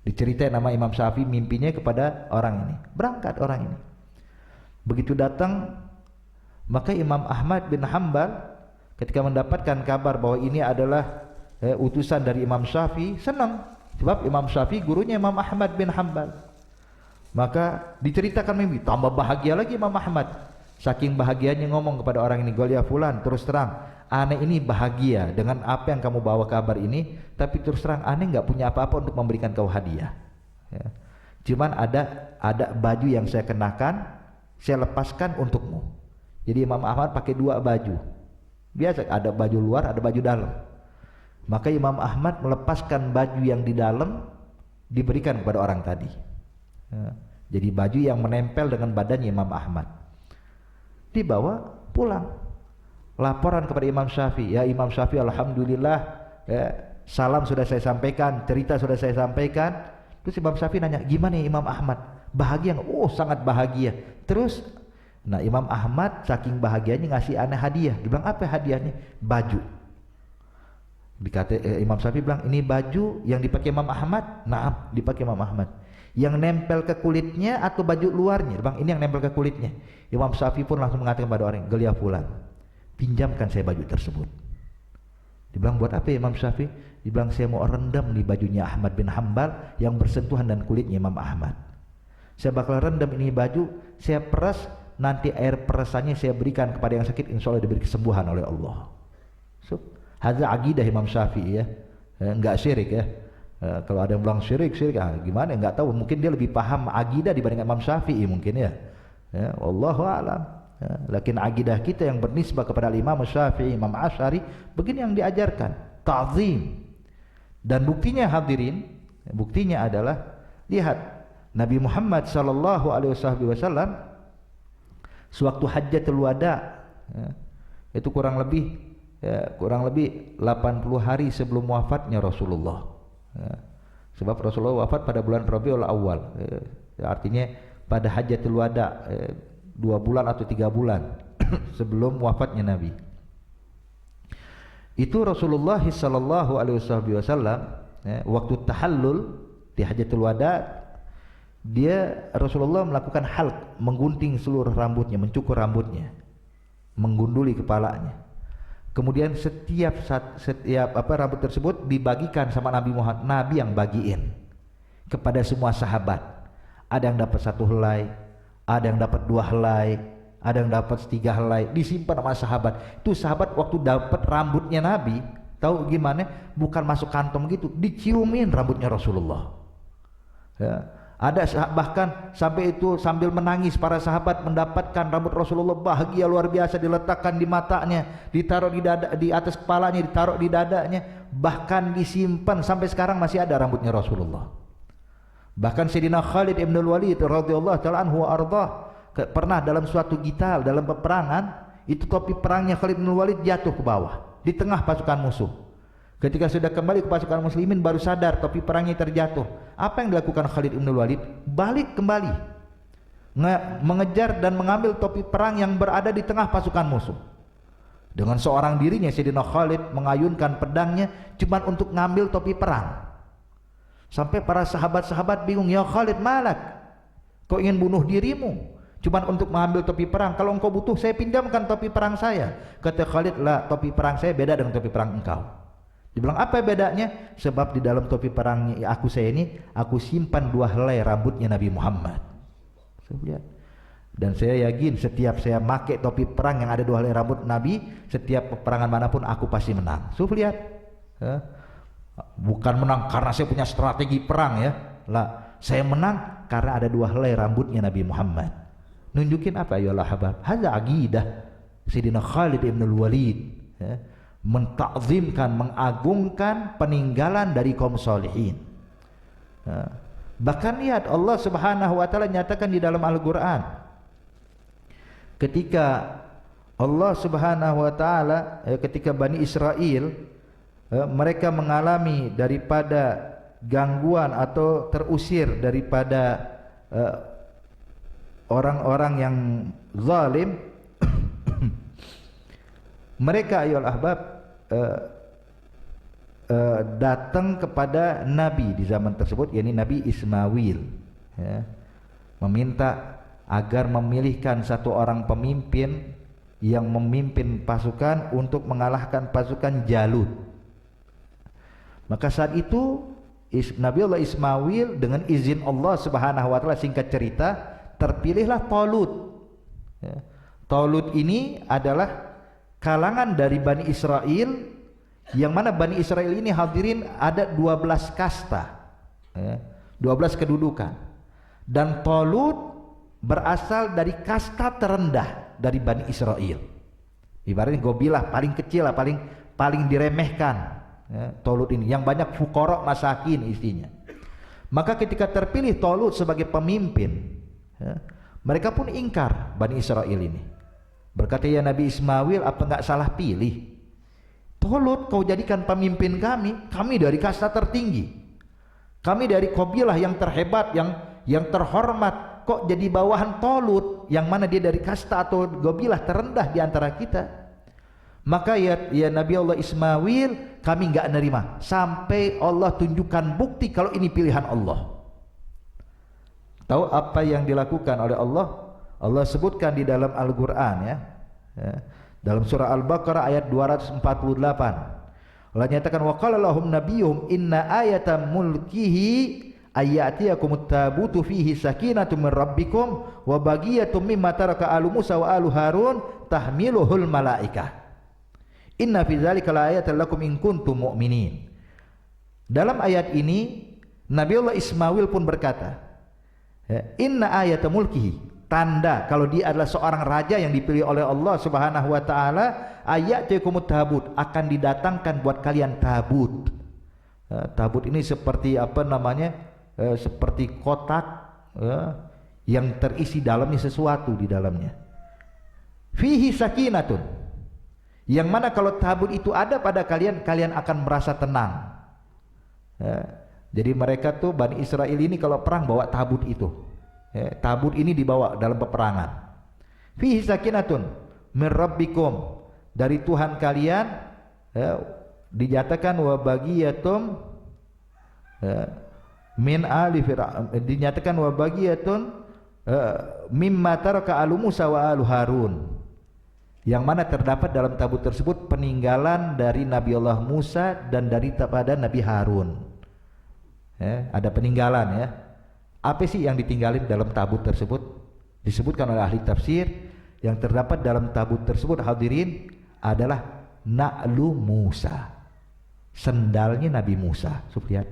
Diceritain nama Imam Syafi'i mimpinya kepada orang ini. Berangkat orang ini. Begitu datang, maka Imam Ahmad bin Hanbal ketika mendapatkan kabar bahwa ini adalah utusan dari Imam Syafi'i, senang. Sebab Imam Syafi'i gurunya Imam Ahmad bin Hanbal. Maka diceritakan mimpi, tambah bahagia lagi Imam Ahmad. Saking bahagianya ngomong kepada orang ini, "Gol ya fulan, terus terang, aneh ini bahagia dengan apa yang kamu bawa kabar ini, tapi terus terang aneh nggak punya apa-apa untuk memberikan kau hadiah. Ya. Cuman ada baju yang saya kenakan, saya lepaskan untukmu." Jadi Imam Ahmad pakai dua baju. Biasa ada baju luar, ada baju dalam. Maka Imam Ahmad melepaskan baju yang di dalam, diberikan kepada orang tadi. Ya. Jadi baju yang menempel dengan badannya Imam Ahmad. Dibawa pulang. Laporan kepada Imam Syafi'i, "Ya Imam Syafi'i, alhamdulillah, ya, salam sudah saya sampaikan, cerita sudah saya sampaikan." Terus Imam Syafi'i nanya, "Gimana ya Imam Ahmad? bahagia, oh sangat bahagia. Terus, nah Imam Ahmad saking bahagianya ngasih aneh hadiah. Dia bilang apa hadiahnya? Baju. Imam Syafi'i bilang ini baju yang dipakai Imam Ahmad. Nah, dipakai Imam Ahmad. Yang nempel ke kulitnya atau baju luarnya? Dia bilang ini yang nempel ke kulitnya. Imam Syafi'i pun langsung mengatakan kepada orang, Gelia fulan, pinjamkan saya baju tersebut. Dibilang buat apa ya Imam Syafi'i? Dibilang saya mau rendam di bajunya Ahmad bin Hanbal yang bersentuhan dan kulitnya Imam Ahmad. Saya bakal rendam ini baju, saya peras, nanti air perasannya saya berikan kepada yang sakit, insya Allah diberi kesembuhan oleh Allah. So, hadza aqidah Imam Syafi'i ya, enggak syirik ya. Kalau ada yang bilang syirik gimana? Enggak tahu, mungkin dia lebih paham aqidah dibanding Imam Syafi'i mungkin ya. Wallahu a'lam. Lakin aqidah kita yang bernisbah kepada Imam Syafi'i, Imam Asy'ari, begini yang diajarkan, ta'zim. Dan buktinya hadirin, buktinya adalah lihat Nabi Muhammad sallallahu alaihi wasallam sewaktu Hajjatul Wada, itu kurang lebih 80 hari sebelum wafatnya Rasulullah. Sebab Rasulullah wafat pada bulan Rabiul Awal, artinya pada Hajjatul Wada, 2 bulan atau 3 bulan sebelum wafatnya Nabi. Itu Rasulullah sallallahu alaihi wasallam waktu tahallul di Hajjatul Wada, Rasulullah melakukan halq, menggunting seluruh rambutnya, mencukur rambutnya, menggunduli kepalanya. Kemudian setiap rambut tersebut dibagikan sama Nabi Muhammad, Nabi yang bagiin kepada semua sahabat. Ada yang dapat 1 helai, ada yang dapat 2 helai, ada yang dapat 3 helai, disimpan sama sahabat. Itu sahabat waktu dapat rambutnya Nabi, tahu gimana? Bukan masuk kantong gitu, diciumin rambutnya Rasulullah. Ya. Ada bahkan sampai itu sambil menangis para sahabat mendapatkan rambut Rasulullah, bahagia luar biasa, diletakkan di matanya, ditaruh di dada, di atas kepalanya, ditaruh di dadanya, bahkan disimpan sampai sekarang masih ada rambutnya Rasulullah. Bahkan Sayyidina Khalid ibn Walid radhiyallahu ta'ala anhu wa ardhah pernah dalam suatu gital, dalam peperangan, itu topi perangnya Khalid ibn Walid jatuh ke bawah di tengah pasukan musuh. Ketika sudah kembali ke pasukan muslimin baru sadar topi perangnya terjatuh. Apa yang dilakukan Khalid ibn Walid? Balik kembali, mengejar dan mengambil topi perang yang berada di tengah pasukan musuh. Dengan seorang dirinya Sayyidina Khalid mengayunkan pedangnya cuma untuk ngambil topi perang. Sampai para sahabat-sahabat bingung, ya Khalid malak, kau ingin bunuh dirimu cuma untuk mengambil topi perang? Kalau engkau butuh saya pinjamkan topi perang saya. Kata Khalid, lah topi perang saya beda dengan topi perang engkau. Dibilang apa bedanya? Sebab di dalam topi perangnya aku saya ini, aku simpan 2 helai rambutnya Nabi Muhammad. Lihat. Dan saya yakin setiap saya pakai topi perang yang ada 2 helai rambut Nabi, setiap peperangan manapun aku pasti menang. Lihat. Bukan menang karena saya punya strategi perang ya. Lah, saya menang karena ada 2 helai rambutnya Nabi Muhammad. Nunjukin apa ya Allah habab? Hadza aqidah Sayyidina Khalid ibn Walid, ya. Mentakzimkan, mengagungkan peninggalan dari kaum salihin. Bahkan lihat Allah Subhanahu wa taala nyatakan di dalam Al-Qur'an, ketika Allah Subhanahu wa taala ketika Bani Israel mereka mengalami daripada gangguan atau terusir daripada orang-orang yang zalim, mereka ayyuhal ahbab datang kepada Nabi di zaman tersebut, yakni Nabi Ismail, ya, meminta agar memilihkan satu orang pemimpin yang memimpin pasukan untuk mengalahkan pasukan Jalut. Maka saat itu Nabiullah Ismail dengan izin Allah Subhanahu wa taala, singkat cerita, terpilihlah Talut. Ya. Talut ini adalah kalangan dari Bani Israel, yang mana Bani Israel ini hadirin ada 12 kasta, ya, 12 kedudukan. Dan Talut berasal dari kasta terendah dari Bani Israel. Ibaratnya gobilah paling kecil lah, paling diremehkan. Ya, Talut ini yang banyak fuqara masakin isinya. Maka ketika terpilih Talut sebagai pemimpin, ya, mereka pun ingkar Bani Israel ini. Berkata, ya Nabi Ismail, apa enggak salah pilih? Talut kau jadikan pemimpin kami dari kasta tertinggi. Kami dari kabilah yang terhebat, yang terhormat kok jadi bawahan Tolut yang mana dia dari kasta atau gobilah terendah di antara kita. Maka ya Nabi Allah Ismail, kami enggak nerima sampai Allah tunjukkan bukti kalau ini pilihan Allah. Tahu apa yang dilakukan oleh Allah? Allah sebutkan di dalam Al-Qur'an ya. Dalam surah Al-Baqarah ayat 248. Allah nyatakan wa qala lahum nabiyuhum inna ayata mulkihi ayatiyakumut tabutu fihi sakinatu min rabbikum wa bagiyatum mimma taraka alu Musa wa alu Harun tahmiluhul malaikah. Inna fi dzalika laayatan lakum in kuntum mu'minin. Dalam ayat ini Nabiullah Ismail pun berkata, inna ayata mulkihi, tanda kalau dia adalah seorang raja yang dipilih oleh Allah Subhanahu wa taala, ayatikumut tabut, akan didatangkan buat kalian tabut. Tabut ini seperti apa namanya? Seperti kotak yang terisi dalamnya sesuatu di dalamnya. Fihi sakinatun, yang mana kalau tabut itu ada pada kalian, kalian akan merasa tenang. Jadi mereka tuh Bani Israel ini kalau perang bawa tabut itu. Tabut ini dibawa dalam peperangan. Fihi sakinatun min rabbikum, dari Tuhan kalian, dinyatakan wa bagiyatum min ali fir'aun, dinyatakan wa bagiyatun mimma taraka alu Musa wa alu Harun, yang mana terdapat dalam tabut tersebut peninggalan dari Nabi Allah Musa dan daripada Nabi Harun. Ada peninggalan ya. Apa sih yang ditinggalin dalam tabut tersebut? Disebutkan oleh ahli tafsir, yang terdapat dalam tabut tersebut hadirin adalah na'lu Musa, sendalnya Nabi Musa. Lihat,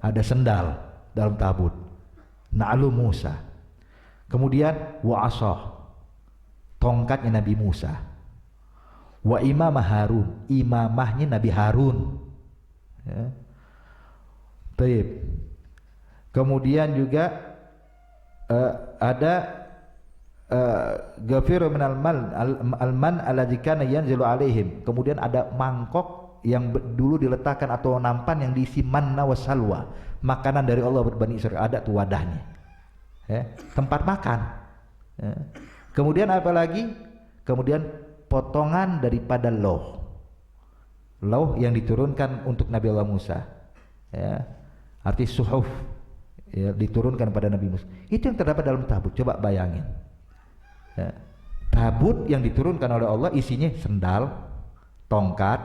ada sendal dalam tabut, na'lu Musa. Kemudian wa asah, tongkatnya Nabi Musa. Wa imamah Harun, imamahnya Nabi Harun. Baik. Kemudian juga ada ghafiru minal man alladzi kana yanzilu alaihim. Kemudian ada mangkok yang dulu diletakkan atau nampan yang diisi manna wasalwa, makanan dari Allah buat Bani Israil, ada tuh wadahnya. Tempat makan. Kemudian apa lagi? Kemudian potongan daripada lauh yang diturunkan untuk Nabi Allah Musa, arti suhuf, diturunkan pada Nabi Musa. Itu yang terdapat dalam tabut. Coba bayangin, tabut yang diturunkan oleh Allah isinya sendal, tongkat,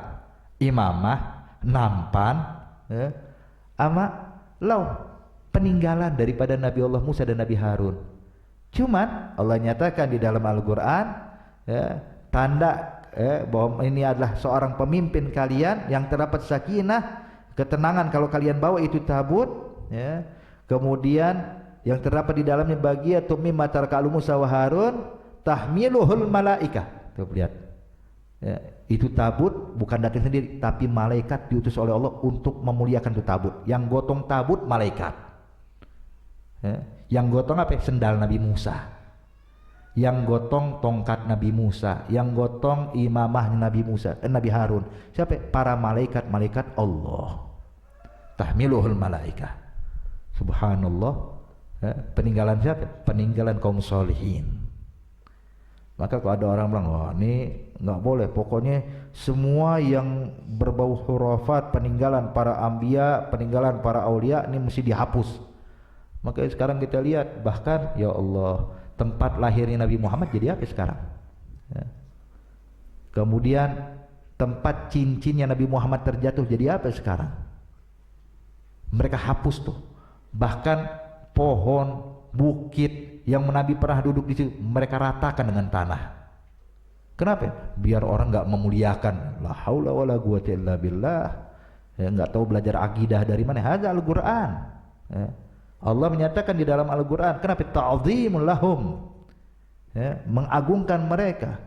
imamah, nampan, ama lauh, peninggalan daripada Nabi Allah Musa dan Nabi Harun. Cuman Allah nyatakan di dalam Al-Quran, tanda bahwa ini adalah seorang pemimpin kalian yang terdapat sakinah, ketenangan kalau kalian bawa itu tabut. Kemudian yang terdapat di dalamnya bagiyatun mimma taraka alu Musa wa Harun tahmiluhul malaikah. Tuh lihat, itu tabut bukan datang sendiri, tapi malaikat diutus oleh Allah untuk memuliakan itu tabut. Yang gotong tabut malaikat. Yang gotong apa? Sendal Nabi Musa. Yang gotong tongkat Nabi Musa. Yang gotong imamah Nabi Musa, Nabi Harun. Siapa? Para malaikat Allah. Tahmiluhul malaikah. Subhanallah. Peninggalan siapa? Peninggalan kaum solihin. Maka kalau ada orang bilang, wah ini nggak boleh, pokoknya semua yang berbau khurafat, peninggalan para anbiya, peninggalan para aulia ini mesti dihapus. Maka sekarang kita lihat, bahkan ya Allah, tempat lahirnya Nabi Muhammad jadi apa sekarang? Kemudian tempat cincinnya Nabi Muhammad terjatuh jadi apa sekarang? Mereka hapus tuh. Bahkan pohon, bukit yang Nabi pernah duduk di situ mereka ratakan dengan tanah. Kenapa? Biar orang nggak memuliakan. La haula wala quwwata illa billah. Nggak tahu belajar akidah dari mana? Hadza Al-Qur'an. Allah menyatakan di dalam Al-Qur'an, kenapa? Ta'zimul lahum. Mengagungkan mereka.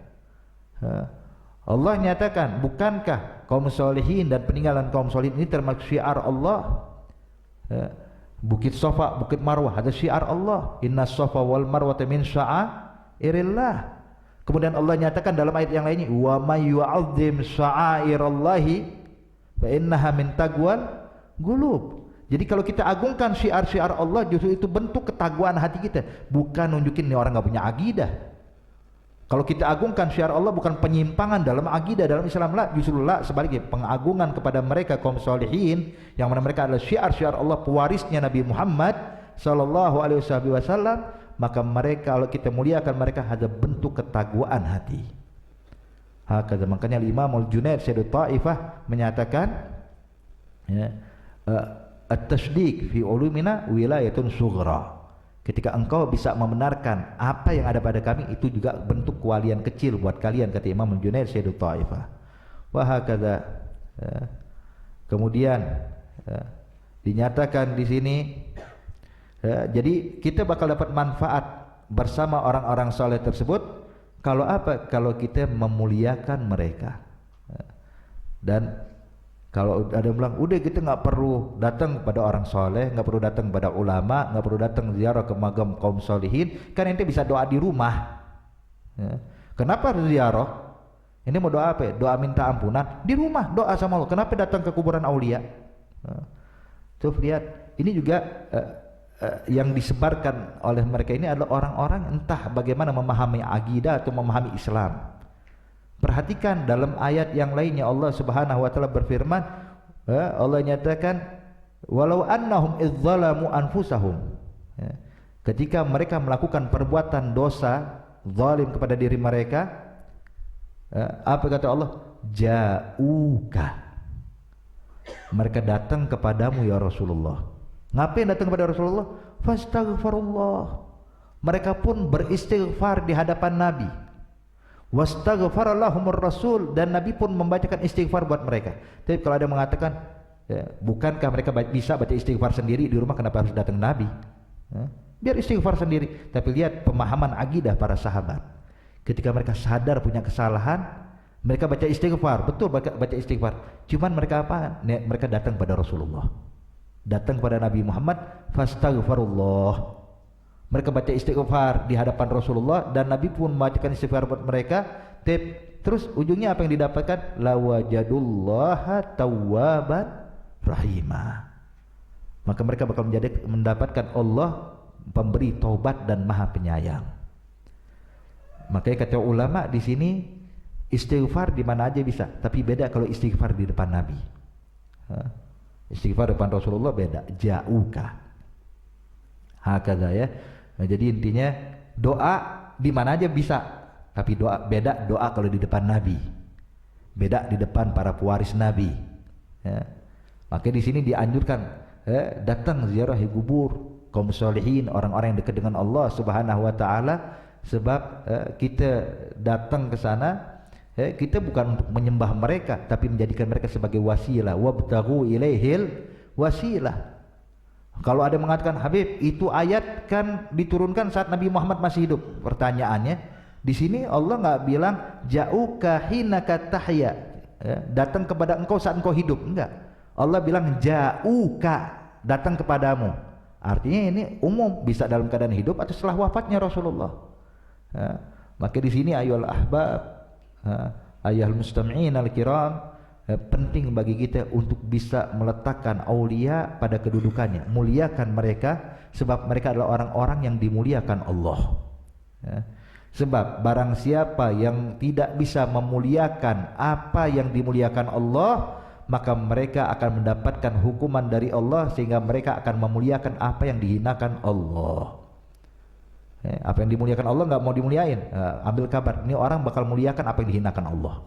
Allah nyatakan, bukankah kaum solihin dan peninggalan kaum solihin ini termasuk syiar Allah? Bukit Safa, Bukit Marwah, ada syiar Allah. Inna Safa wal Marwah min sya'airillah. Kemudian Allah nyatakan dalam ayat yang lainnya, wa may yu'azzim sya'airallahi fa innaha min taqwal qulub. Jadi kalau kita agungkan syiar-syiar Allah, justru itu bentuk ketakwaan hati kita, bukan nunjukin nih orang nggak punya akidah. Kalau kita agungkan syiar Allah bukan penyimpangan dalam akidah dalam Islam, lah, justru lah sebaliknya, pengagungan kepada mereka kaum solihin yang mana mereka adalah syiar-syiar Allah, pewarisnya Nabi Muhammad sallallahu alaihi wasallam, maka mereka, kalau kita muliakan mereka, ada bentuk ketakwaan hati. Hakadha, makanya Imam Al-Junaid Sayyidut Taifah menyatakan, ya, at-tasdiq fi ulumina wilayatun sughra. Ketika engkau bisa membenarkan apa yang ada pada kami, itu juga bentuk kewalian kecil buat kalian, kata Imam Al-Junaid Sayyidut Taifah. Wa hakadha, kemudian dinyatakan di sini, jadi kita bakal dapat manfaat bersama orang-orang saleh tersebut kalau apa? Kalau kita memuliakan mereka. Dan kalau ada yang bilang, udah kita nggak perlu datang pada orang soleh, nggak perlu datang pada ulama, nggak perlu datang ziarah ke makam kaum solihin, kan ente bisa doa di rumah. Ya. Kenapa harus ziarah? Ini mau doa apa? Doa minta ampunan di rumah, doa sama Allah. Kenapa datang ke kuburan aulia? Tuh lihat, ini juga yang disebarkan oleh mereka ini adalah orang-orang entah bagaimana memahami akidah atau memahami Islam. Perhatikan dalam ayat yang lainnya Allah Subhanahu wa taala berfirman, Allah nyatakan, walau annahum idzalamu anfusahum, ketika mereka melakukan perbuatan dosa zalim kepada diri mereka, apa kata Allah? Ja'uka, mereka datang kepadamu ya Rasulullah. Ngapain datang kepada Rasulullah? Fastaghfirullah, mereka pun beristighfar di hadapan Nabi. Wastaghfara lahumur rasul, dan Nabi pun membacakan istighfar buat mereka. Tapi kalau ada yang mengatakan, ya, bukankah mereka bisa baca istighfar sendiri di rumah, kenapa harus datang Nabi? Biar istighfar sendiri. Tapi lihat pemahaman akidah para sahabat. Ketika mereka sadar punya kesalahan, mereka baca istighfar. Betul, baca istighfar. Cuman mereka apa? Mereka datang pada Rasulullah, datang pada Nabi Muhammad, fastaghfirullah. Mereka baca istighfar di hadapan Rasulullah, dan Nabi pun membacakan istighfar buat mereka. Terus ujungnya apa yang didapatkan? Lawajadullaha tawwaban rahimah. Maka mereka bakal mendapatkan Allah pemberi taubat dan maha penyayang. Makanya kata ulama di sini, istighfar di mana aja bisa, tapi beda kalau istighfar di depan Nabi. Istighfar depan Rasulullah beda, ja'uka. Hakadha, ya. Nah, jadi intinya doa di mana aja bisa, tapi beda doa kalau di depan Nabi, beda di depan para pewaris Nabi. Ya. Makanya di sini dianjurkan datang ziarah kubur kaum solihin, orang-orang yang dekat dengan Allah Subhanahu wa taala, sebab kita datang ke sana, kita bukan untuk menyembah mereka, tapi menjadikan mereka sebagai wasilah. Wabtaghu ilaihil wasilah. Kalau ada yang mengatakan, Habib, itu ayat kan diturunkan saat Nabi Muhammad masih hidup. Pertanyaannya, di sini Allah nggak bilang ja'uka hinaka tahya, datang kepada engkau saat engkau hidup, enggak. Allah bilang ja'uka, datang kepadamu. Artinya ini umum, bisa dalam keadaan hidup atau setelah wafatnya Rasulullah. Maka di sini ayyuhal ahbab, ayyuhal mustami'in al-kiram, penting bagi kita untuk bisa meletakkan aulia pada kedudukannya, muliakan mereka, sebab mereka adalah orang-orang yang dimuliakan Allah. Sebab barang siapa yang tidak bisa memuliakan apa yang dimuliakan Allah, maka mereka akan mendapatkan hukuman dari Allah, sehingga mereka akan memuliakan apa yang dihinakan Allah. Apa yang dimuliakan Allah nggak mau dimuliain, ambil kabar, ini orang bakal muliakan apa yang dihinakan Allah.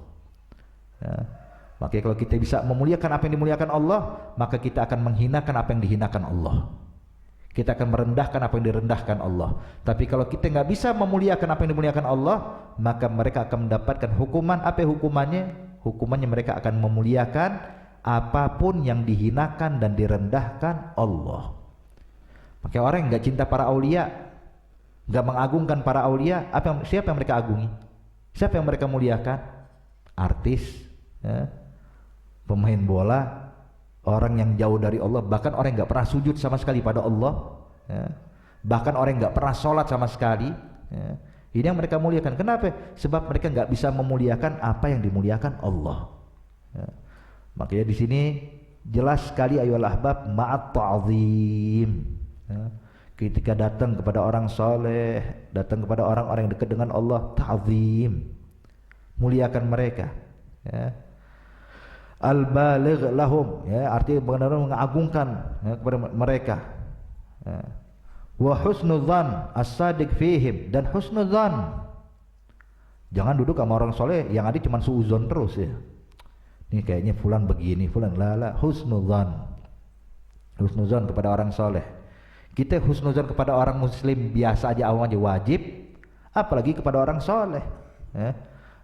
Maka kalau kita bisa memuliakan apa yang dimuliakan Allah, maka kita akan menghinakan apa yang dihinakan Allah. Kita akan merendahkan apa yang direndahkan Allah. Tapi kalau kita nggak bisa memuliakan apa yang dimuliakan Allah, maka mereka akan mendapatkan hukuman. Apa hukumannya? Hukumannya mereka akan memuliakan apapun yang dihinakan dan direndahkan Allah. Maka orang yang nggak cinta para aulia, nggak mengagungkan para aulia, siapa yang mereka agungi? Siapa yang mereka muliakan? Artis, pemain bola, orang yang jauh dari Allah, bahkan orang yang nggak pernah sujud sama sekali pada Allah, bahkan orang yang nggak pernah sholat sama sekali, ini yang mereka muliakan. Kenapa? Sebab mereka nggak bisa memuliakan apa yang dimuliakan Allah. Makanya di sini jelas sekali ayyuhal ahbab ma'at ta'zim. Ketika datang kepada orang soleh, datang kepada orang-orang yang dekat dengan Allah, ta'zim, muliakan mereka. Al-baligh lahum, artinya benar-benar mengagungkan kepada mereka. Wa husnudzan as-sadiq fihim, dan husnudzan. Jangan duduk sama orang soleh yang ada cuma suuzon terus ya. Ini kayaknya fulan begini, fulan lala. Husnudzan, husnudzan kepada orang soleh. Kita husnudzan kepada orang muslim biasa aja, awam aja wajib, apalagi kepada orang soleh.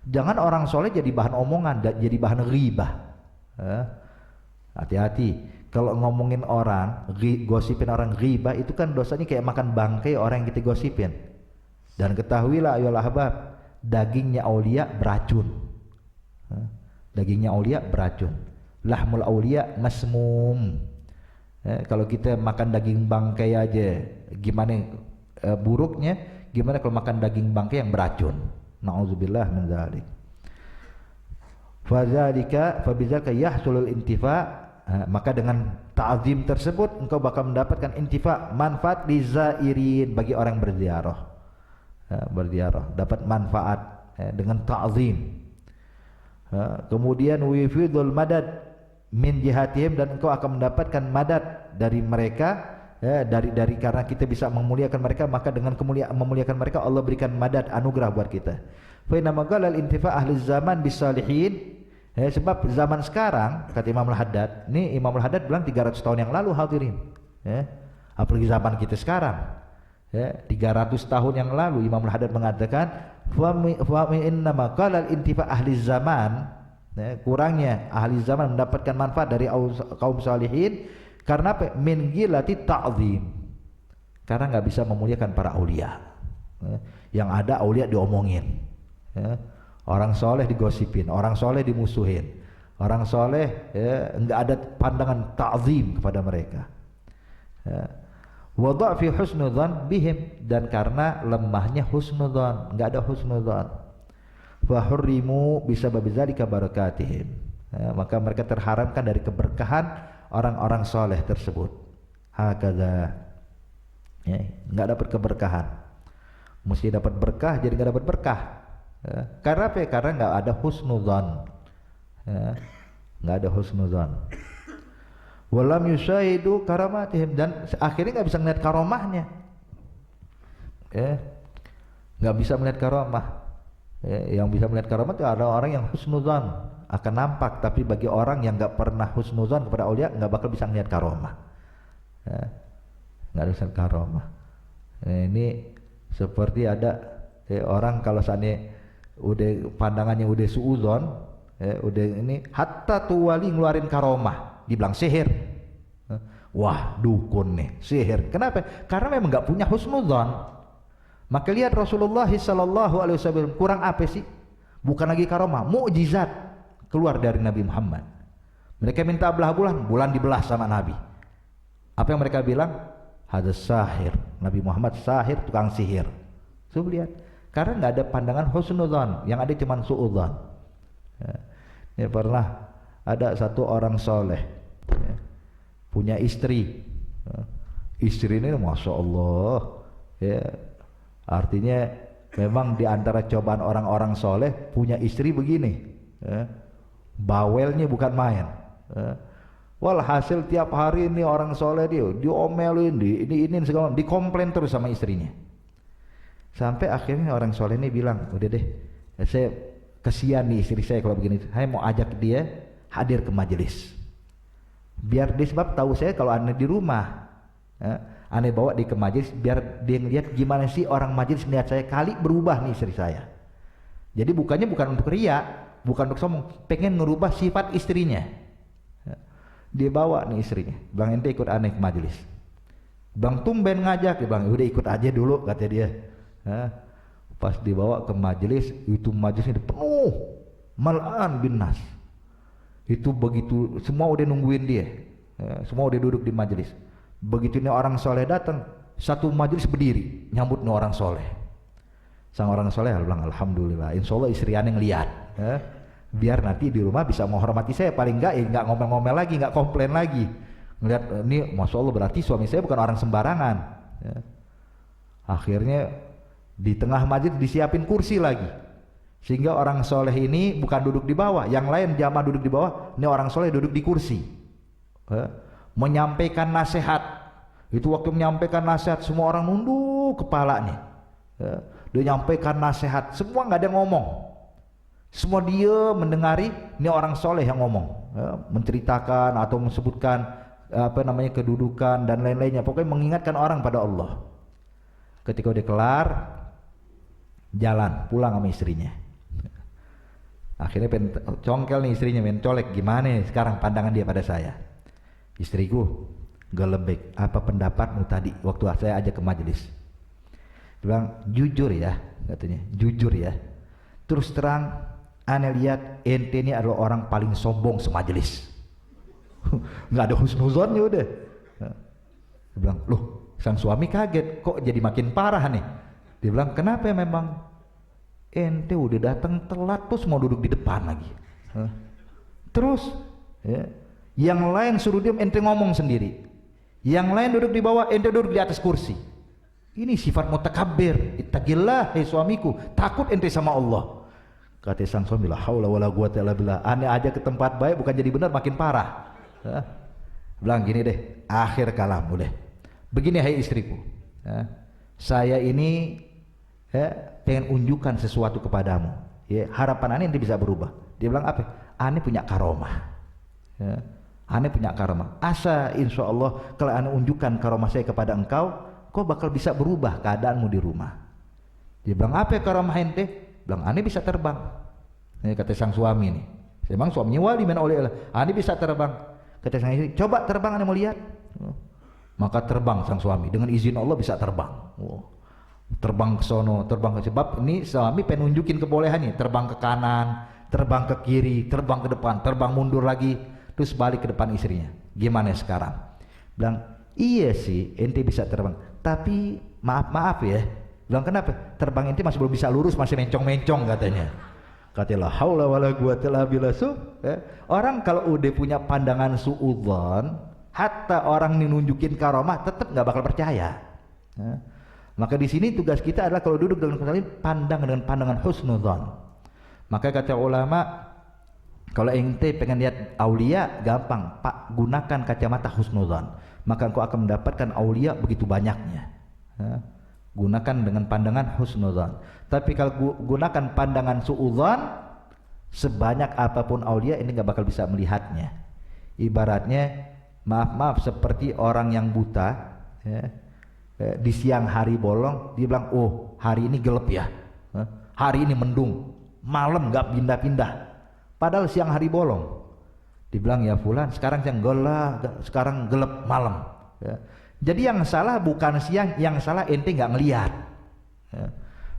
Jangan orang soleh jadi bahan omongan, jadi bahan ghibah. Hati-hati. Kalau ngomongin orang, gosipin orang, ghibah itu kan dosanya kayak makan bangkai orang yang kita gosipin. Dan ketahuilah ayolah ahbab, dagingnya aulia beracun. Dagingnya aulia beracun. Lahmul aulia masmum. Kalau kita makan daging bangkai aja, gimana buruknya? Gimana kalau makan daging bangkai yang beracun? Nauzubillah min dzalik. Fadzalika fabidzalika yahsulul intifa'. Maka dengan ta'zim tersebut engkau bakal mendapatkan intifa', manfaat lizairin, bagi orang berziarah. Berziarah dapat manfaat dengan ta'zim. Kemudian wifidul madad min jihatihim, dan engkau akan mendapatkan madad dari mereka, dari karena kita bisa memuliakan mereka, maka dengan memuliakan mereka Allah berikan madad, anugerah buat kita. Fa inna maqalal intifa' ahli zaman bisalihin. Sebab zaman sekarang, kata Imam Al-Haddad, ini Imam Al-Haddad bilang 300 tahun yang lalu hadirin, apalagi zaman kita sekarang, 300 tahun yang lalu Imam Al-Haddad mengatakan fa inna maqalal intifa' ahli zaman, kurangnya ahli zaman mendapatkan manfaat dari kaum salihin karena apa? Min gilati ta'zim, karena nggak bisa memuliakan para aulia. Yang ada aulia diomongin, orang soleh digosipin, orang soleh dimusuhin, orang soleh nggak ada pandangan ta'zim kepada mereka. Wa dha'fi husnudzan bihim, dan karena lemahnya husnudzan, nggak ada husnudzan. Fa hurrimu bisabab dzalika barakatihim, maka mereka terharamkan dari keberkahan orang-orang soleh tersebut. Hakadha, nggak dapat keberkahan, mesti dapat berkah, jadi nggak dapat berkah. Karena apa? Karena nggak ada husnudzan, nggak ada husnudzan. Walam yusaidu karamatihim, dan akhirnya nggak bisa melihat karomahnya, nggak bisa melihat karomah. Yang bisa melihat karomah itu ada orang yang husnudzan, akan nampak, tapi bagi orang yang nggak pernah husnudzan kepada aulia nggak bakal bisa melihat karomah, nggak bisa karomah. Ini seperti ada orang kalau seandainya udah pandangannya udah suudzon, udah ini hatta tuh wali ngeluarin karomah, dibilang sihir. Wah, dukun nih, sihir. Kenapa? Karena memang nggak punya husnudzon. Maka lihat Rasulullah sallallahu alaihi wasallam, kurang apa sih? Bukan lagi karomah, mukjizat keluar dari Nabi Muhammad. Mereka minta belah bulan, bulan dibelah sama Nabi. Apa yang mereka bilang? Hadas sahir. Nabi Muhammad sahir, tukang sihir. Coba lihat. Karena nggak ada pandangan husnudzan, yang ada cuma suudzan. Ya, pernah ada satu orang soleh, punya istri. Istri ini masya Allah, artinya memang diantara cobaan orang-orang soleh punya istri begini, bawelnya bukan main. Walhasil tiap hari ini orang soleh dia diomelin, ini segala, dikomplain terus sama istrinya. Sampai akhirnya orang soleh ini bilang, udah deh, saya kesian nih istri saya kalau begini, saya mau ajak dia hadir ke majelis, biar dia, sebab tahu saya kalau aneh di rumah, aneh bawa dia ke majelis biar dia ngeliat gimana sih orang majelis melihat saya, kali berubah nih istri saya. Jadi bukan untuk ria, bukan untuk sombong, pengen ngerubah sifat istrinya. Dia bawa nih istrinya, bang ente ikut aneh ke majelis. Bang tumben ngajak, dia bang udah ikut aja dulu kata dia. Pas dibawa ke majelis, itu majelisnya penuh malan bin nas. Itu begitu semua udah nungguin dia, semua udah duduk di majelis. Begitu ini orang soleh datang, satu majelis berdiri nyambut nih orang soleh. Sang orang soleh bilang alhamdulillah, insya Allah istri aneh ngeliat. biar nanti di rumah bisa menghormati saya, paling enggak ya enggak ngomel-ngomel lagi, enggak komplain lagi. Ngelihat ini Masya Allah berarti suami saya bukan orang sembarangan ya. Akhirnya di tengah masjid disiapin kursi lagi, sehingga orang soleh ini bukan duduk di bawah, yang lain jamaah duduk di bawah, ini orang soleh duduk di kursi ya. Menyampaikan nasihat, itu waktu menyampaikan nasihat semua orang nunduk kepalanya ya. Dia nyampaikan nasihat, semua nggak ada yang ngomong, semua dia mendengari, ini orang soleh yang ngomong ya, menceritakan atau menyebutkan kedudukan dan lain-lainnya, pokoknya mengingatkan orang pada Allah. Ketika udah kelar, jalan pulang sama istrinya. Akhirnya congkel nih istrinya, colek, gimana nih sekarang pandangan dia pada saya? Istriku, gelebek, apa pendapatmu tadi waktu saya ajak ke majelis? Dia bilang, jujur ya, katanya, jujur ya. Terus terang, ane lihat ente ini adalah orang paling sombong semajelis. Nggak ada husnuzonnya udah. Dia bilang, loh, sang suami kaget, kok jadi makin parah nih? Dia bilang, kenapa ya memang? Ente udah datang telat terus mau duduk di depan lagi. Terus, ya, yang lain suruh diam, ente ngomong sendiri. Yang lain duduk di bawah, ente duduk di atas kursi. Ini sifat mutakabbir. Ittaqillah, hei suamiku, takut ente sama Allah. Kata sang suami, la haula wala quwata illa billah. Aneh aja ke tempat baik bukan jadi benar, makin parah. Bilang gini deh, akhir kalam udah. Begini hai istriku, saya ini pengen unjukkan sesuatu kepadamu. Ya, harapan aneh nanti bisa berubah. Dia bilang apa? Aneh punya karomah. Ya, aneh punya karomah. Asa insya Allah kalau aneh unjukkan karomah saya kepada engkau, kau bakal bisa berubah keadaanmu di rumah. Dia bilang apa ya karomah ente? Bilang aneh bisa terbang. Ini kata sang suami nih. Memang suaminya wali min auliya Allah. Aneh bisa terbang. Kata sang istri, coba terbang aneh mau lihat. Maka terbang sang suami dengan izin Allah bisa terbang. Terbang ke sono, terbang ke sebab ini suami pengen nunjukin kebolehannya, terbang ke kanan, terbang ke kiri, terbang ke depan, terbang mundur lagi, terus balik ke depan istrinya. Gimana sekarang? Bilang, iya sih ente bisa terbang, tapi maaf ya. Bilang kenapa? Terbang ente masih belum bisa lurus, masih mencong-mencong katanya. Katanya la haula wala quwata illa billah. Orang kalau udah punya pandangan suudzon, hatta orang nunjukin karomah tetap nggak bakal percaya. Maka di sini tugas kita adalah kalau duduk dengan kalian pandang dengan pandangan husnudzon. Maka kata ulama, kalau ente pengen lihat aulia gampang, Pak, gunakan kacamata husnudzon. Maka engkau akan mendapatkan aulia begitu banyaknya. Gunakan dengan pandangan husnudzon. Tapi kalau gunakan pandangan suudzon, sebanyak apapun aulia ini nggak bakal bisa melihatnya. Ibaratnya maaf seperti orang yang buta ya, di siang hari bolong, dia bilang oh hari ini gelap ya, hari ini mendung, malam nggak pindah-pindah, padahal siang hari bolong. Dibilang ya fulan sekarang sekarang gelap malam ya. Jadi yang salah bukan siang, yang salah ente nggak ngelihat ya.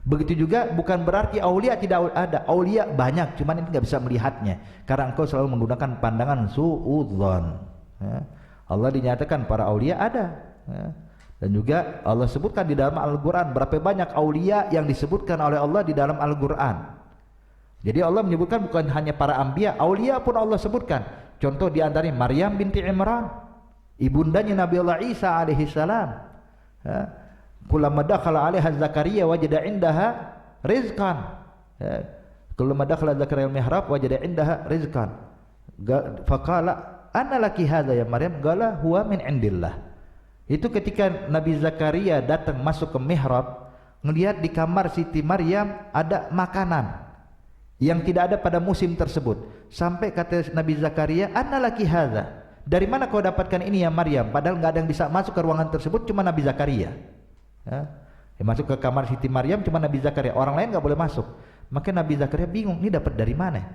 Begitu juga bukan berarti aulia tidak ada, aulia banyak, cuman ente nggak bisa melihatnya karena engkau selalu menggunakan pandangan suudzon ya. Allah dinyatakan para aulia ada ya. Dan juga Allah sebutkan di dalam Al-Quran berapa banyak aulia yang disebutkan oleh Allah di dalam Al-Quran. Jadi Allah menyebutkan bukan hanya para anbiya, aulia pun Allah sebutkan. Contoh di antaranya Maryam binti Imran, ibundanya Nabi Allah Isa alaihi salam ya. Kullama dakhala 'alaiha Zakaria wajada 'indaha rizqan ya. Kullama dakhala Zakaria al-mihrab wajada 'indaha rizqan faqala anna laki hadza ya Maryam qala huwa min indillah. Itu ketika Nabi Zakaria datang masuk ke mihrab, ngelihat di kamar Siti Maryam ada makanan yang tidak ada pada musim tersebut. Sampai kata Nabi Zakaria, "Anna laki hadza?" Dari mana kau dapatkan ini ya Maryam? Padahal nggak ada yang bisa masuk ke ruangan tersebut, cuma Nabi Zakaria. Ya, masuk ke kamar Siti Maryam cuma Nabi Zakaria, orang lain nggak boleh masuk. Maka Nabi Zakaria bingung, ini dapat dari mana?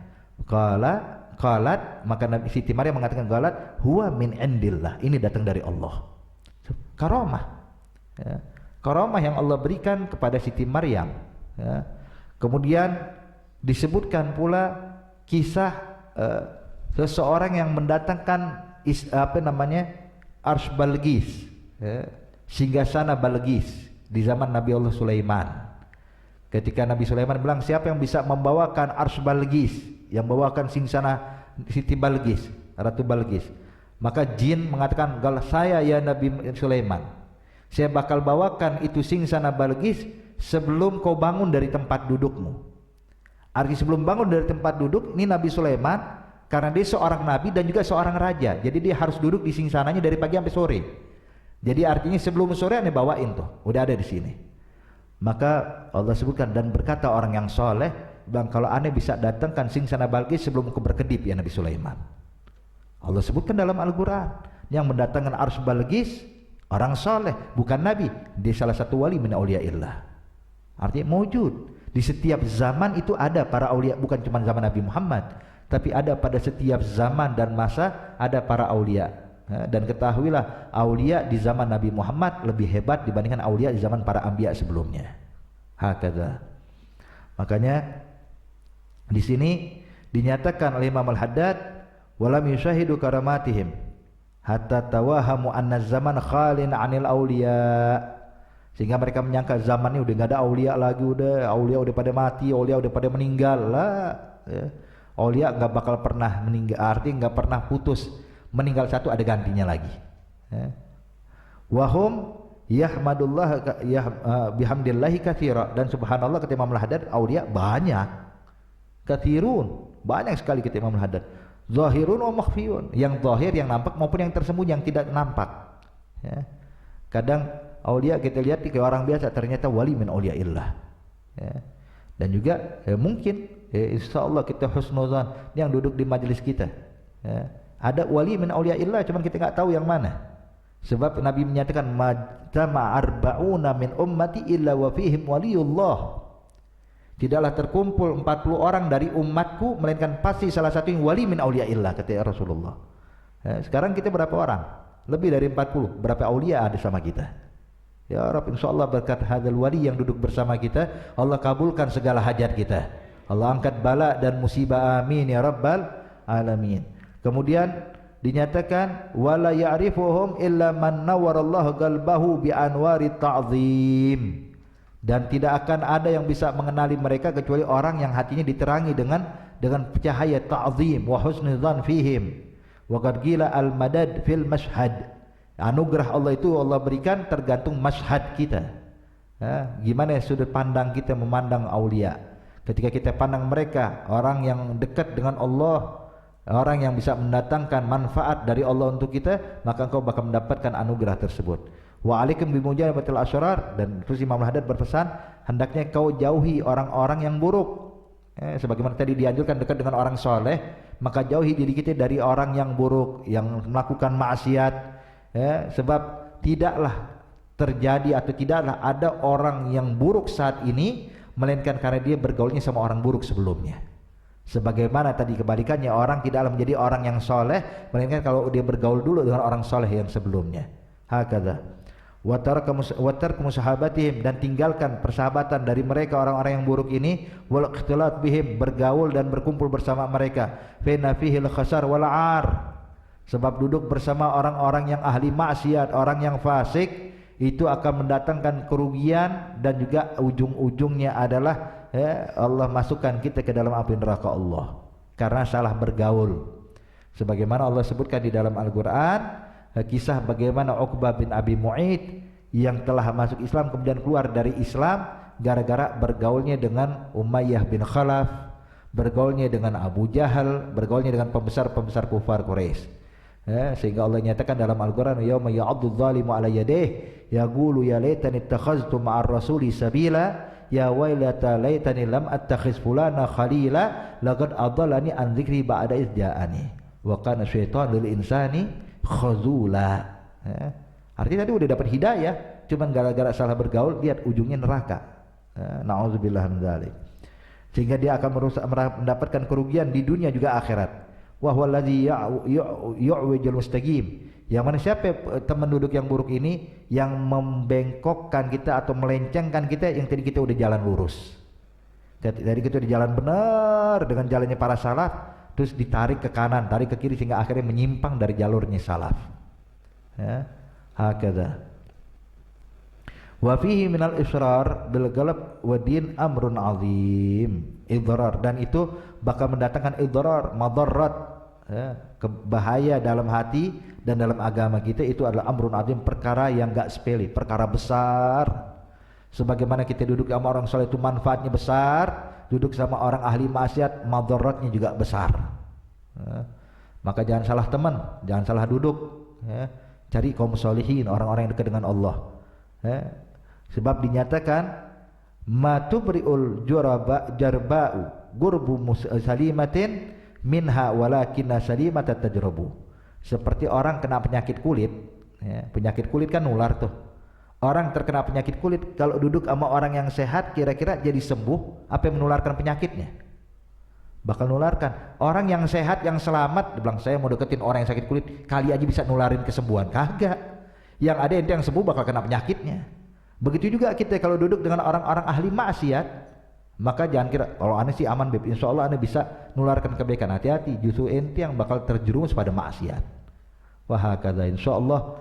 Qalat, maka Nabi Siti Maryam mengatakan qalat huwa min indillah, ini datang dari Allah. Karomah ya. Karomah yang Allah berikan kepada Siti Maryam ya. Kemudian disebutkan pula kisah seseorang yang mendatangkan Arsy Balqis ya. Singgasana Balqis di zaman Nabi Allah Sulaiman. Ketika Nabi Sulaiman bilang siapa yang bisa membawakan Arsy Balqis yang bawakan singsana Siti Balqis, Ratu Balqis. Maka jin mengatakan, "Gal saya ya Nabi Sulaiman, saya bakal bawakan itu singsana Balqis sebelum kau bangun dari tempat dudukmu." Arti sebelum bangun dari tempat duduk, ini Nabi Sulaiman karena dia seorang nabi dan juga seorang raja, jadi dia harus duduk di singsananya dari pagi sampai sore. Jadi artinya sebelum sore ane bawain tuh, udah ada di sini. Maka Allah sebutkan, dan berkata orang yang soleh, bang, kalau ane bisa datangkan singsana Balqis sebelum aku berkedip ya Nabi Sulaiman. Allah sebutkan dalam Al-Quran, yang mendatangkan Arsy Balqis orang soleh, bukan nabi. Dia salah satu wali min auliyaillah. Artinya mewujud di setiap zaman itu ada para aulia, bukan cuma zaman Nabi Muhammad, tapi ada pada setiap zaman dan masa ada para aulia. Dan ketahuilah, aulia di zaman Nabi Muhammad lebih hebat dibandingkan aulia di zaman para anbiya sebelumnya. Hakadha. Makanya di sini dinyatakan oleh Imam Al-Haddad, walam yushahidu karamatihim hatta tawahamu anna zaman khalin 'anil aulia, sehingga mereka menyangka zaman ini udah enggak ada aulia lagi, udah aulia udah pada mati, aulia udah pada meninggal lah ya. Aulia enggak bakal pernah meninggal, artinya enggak pernah putus, meninggal satu ada gantinya lagi ya. Wahum yahmadullah bihamdillahi katsira, dan subhanallah kata Imam Al-Haddad, aulia banyak, katsirun, banyak sekali kata Imam Al-Haddad. Zahirun wa makhfiyun, yang zahir yang nampak maupun yang tersembunyi yang tidak nampak ya. Kadang aulia kita lihat kayak orang biasa, ternyata wali min auliaillah ya. Dan juga mungkin insyaallah kita husnuzan yang duduk di majelis kita ya, ada wali min auliaillah, cuman kita enggak tahu yang mana. Sebab Nabi menyatakan, majtama arba'una min ummati illa wa fihim waliyullah, tidaklah terkumpul 40 orang dari umatku melainkan pasti salah satu yang wali min auliaillah, kata Rasulullah ya. Sekarang kita berapa orang? Lebih dari 40. Berapa aulia ada sama kita? Ya Rabb, insyaallah berkat hadzal wali yang duduk bersama kita, Allah kabulkan segala hajat kita, Allah angkat bala dan musibah, amin ya rabbal alamin. Kemudian dinyatakan, wala ya'rifuhum illa man nawwarallahu qalbahu bi anwari ta'zim, dan tidak akan ada yang bisa mengenali mereka kecuali orang yang hatinya diterangi dengan cahaya ta'zim wa husnudzan fihim. Wa qad qila al madad fil mashhad, anugerah Allah itu Allah berikan tergantung mashhad kita ya, gimana sudut pandang kita memandang aulia. Ketika kita pandang mereka orang yang dekat dengan Allah, orang yang bisa mendatangkan manfaat dari Allah untuk kita, maka engkau bakal mendapatkan anugerah tersebut. Wa alaikum bimujanabatil asyrar, dan terus Imam Al-Haddad berpesan, hendaknya kau jauhi orang-orang yang buruk sebagaimana tadi dianjurkan dekat dengan orang soleh, maka jauhi diri kita dari orang yang buruk, yang melakukan maksiat ya. Sebab tidaklah terjadi atau tidaklah ada orang yang buruk saat ini melainkan karena dia bergaulnya sama orang buruk sebelumnya. Sebagaimana tadi kebalikannya, orang tidaklah menjadi orang yang soleh melainkan kalau dia bergaul dulu dengan orang soleh yang sebelumnya. Hakadha. Wa tarku musahabatihim, dan tinggalkan persahabatan dari mereka orang-orang yang buruk ini. Wal ikhtilat bihim, bergaul dan berkumpul bersama mereka. Fa inna fihil khasar wal 'ar, sebab duduk bersama orang-orang yang ahli maksiat, orang yang fasik, itu akan mendatangkan kerugian, dan juga ujung-ujungnya adalah Allah masukkan kita ke dalam api neraka Allah karena salah bergaul. Sebagaimana Allah sebutkan di dalam Al-Quran kisah bagaimana Uqbah bin Abi Mu'id yang telah masuk Islam kemudian keluar dari Islam gara-gara bergaulnya dengan Umayyah bin Khalaf, bergaulnya dengan Abu Jahal, bergaulnya dengan pembesar-pembesar kufar Quraisy. Sehingga Allah nyatakan dalam Al-Quran, yauma ya'addu dzalimu 'ala yadayhi yaqulu ya laitani ittakhaztu ma'ar rasuli sabila ya wailata laitani lam attakhiz fulana khalila laqad adallani an dzikri ba'da idh ja'ani wa kana syaitanu lil insani khazula. Artinya tadi udah dapat hidayah, cuman gara-gara salah bergaul, lihat ujungnya neraka. Nauzubillah min dzalik. Sehingga dia akan mendapatkan kerugian di dunia juga akhirat. Wa huwa allazi yu'wijul mustaqim, yang mana siapa teman duduk yang buruk ini, yang membengkokkan kita atau melencengkan kita yang tadi kita udah jalan lurus. Dari kita udah jalan benar dengan jalannya para salaf, terus ditarik ke kanan, tarik ke kiri, sehingga akhirnya menyimpang dari jalurnya salaf. Hakadha. Wa fihi minal israr bil galab wa din amrun azim. Idrar, dan itu bakal mendatangkan idrar, madarat, ya, bahaya dalam hati dan dalam agama kita. Itu adalah amrun azim, perkara yang enggak sepele, perkara besar. Sebagaimana kita duduk sama orang soleh itu manfaatnya besar, duduk sama orang ahli maksiat madaratnya juga besar. Ya. Maka jangan salah teman, jangan salah duduk, ya. Cari kaum solihin, orang-orang yang dekat dengan Allah, ya. Sebab dinyatakan matubriul jarba'u gurbu salimatin minha walakinna salimata tajrabu. Seperti orang kena penyakit kulit, ya. Penyakit kulit kan nular tuh. Orang terkena penyakit kulit kalau duduk sama orang yang sehat kira-kira jadi sembuh apa yang menularkan penyakitnya? Bakal nularkan. Orang yang sehat yang selamat dibilang saya mau deketin orang yang sakit kulit, kali aja bisa nularin kesembuhan. Kagak. Yang ada ente yang sembuh bakal kena penyakitnya. Begitu juga kita kalau duduk dengan orang-orang ahli maksiat, maka jangan kira kalau aneh sih aman beb, insya Allah aneh bisa nularkan kebaikan. Hati-hati, justru ente yang bakal terjerumus pada maksiat. Wah kata insya Allah,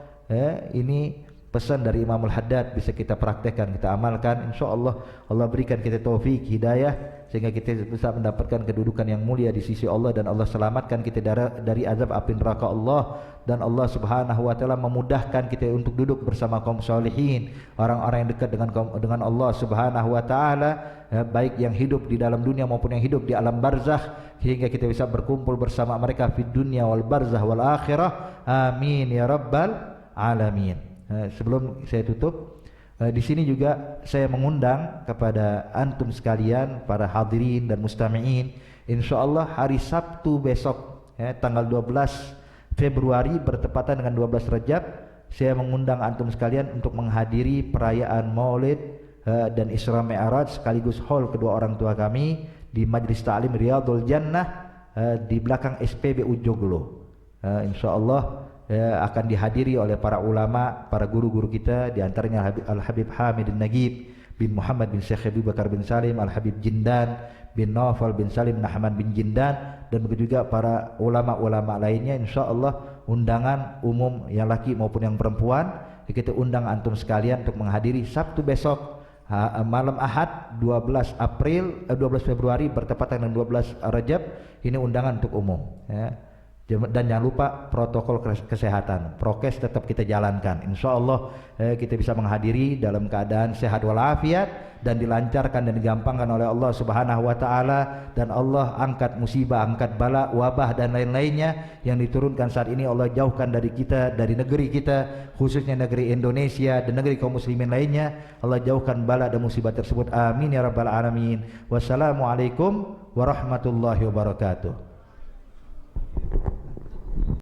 ini pesan dari Imam Al-Haddad bisa kita praktekkan, kita amalkan. Insya Allah Allah berikan kita taufik, hidayah, sehingga kita bisa mendapatkan kedudukan yang mulia di sisi Allah, dan Allah selamatkan kita dari azab api neraka Allah. Dan Allah Subhanahu wa taala memudahkan kita untuk duduk bersama kaum salihin, orang-orang yang dekat dengan Allah Subhanahu wa taala, ya, baik yang hidup di dalam dunia maupun yang hidup di alam barzakh, sehingga kita bisa berkumpul bersama mereka di dunia wal barzakh wal akhirah. Amin ya rabbal alamin. Sebelum saya tutup, di sini juga saya mengundang kepada antum sekalian, para hadirin dan mustami'in, insyaallah hari Sabtu besok, tanggal 12 Februari bertepatan dengan 12 Rajab, saya mengundang antum sekalian untuk menghadiri perayaan Maulid dan Isra Mi'raj sekaligus haul kedua orang tua kami di Majlis Ta'lim Riyadhul Jannah di belakang SPBU Joglo. Insyaallah akan dihadiri oleh para ulama, para guru-guru kita, di antaranya Al-Habib Hamid Nagib bin Muhammad bin Syekh Abu Bakar bin Salim, Al-Habib Jindan bin Nawfal bin Salim Nahman bin Jindan, dan begitu juga para ulama-ulama lainnya. Insyaallah undangan umum yang laki maupun yang perempuan kita undang antum sekalian untuk menghadiri Sabtu besok malam Ahad 12 Februari bertepatan dengan 12 Rajab. Ini undangan untuk umum, ya. Dan jangan lupa protokol kesehatan, prokes tetap kita jalankan. Insya Allah kita bisa menghadiri dalam keadaan sehat walafiat dan dilancarkan dan digampangkan oleh Allah Subhanahu wa taala, dan Allah angkat musibah, angkat bala, wabah dan lain-lainnya yang diturunkan saat ini. Allah jauhkan dari kita, dari negeri kita, khususnya negeri Indonesia dan negeri kaum muslimin lainnya. Allah jauhkan bala dan musibah tersebut. Amin ya rabbal alamin. Wassalamualaikum warahmatullahi wabarakatuh.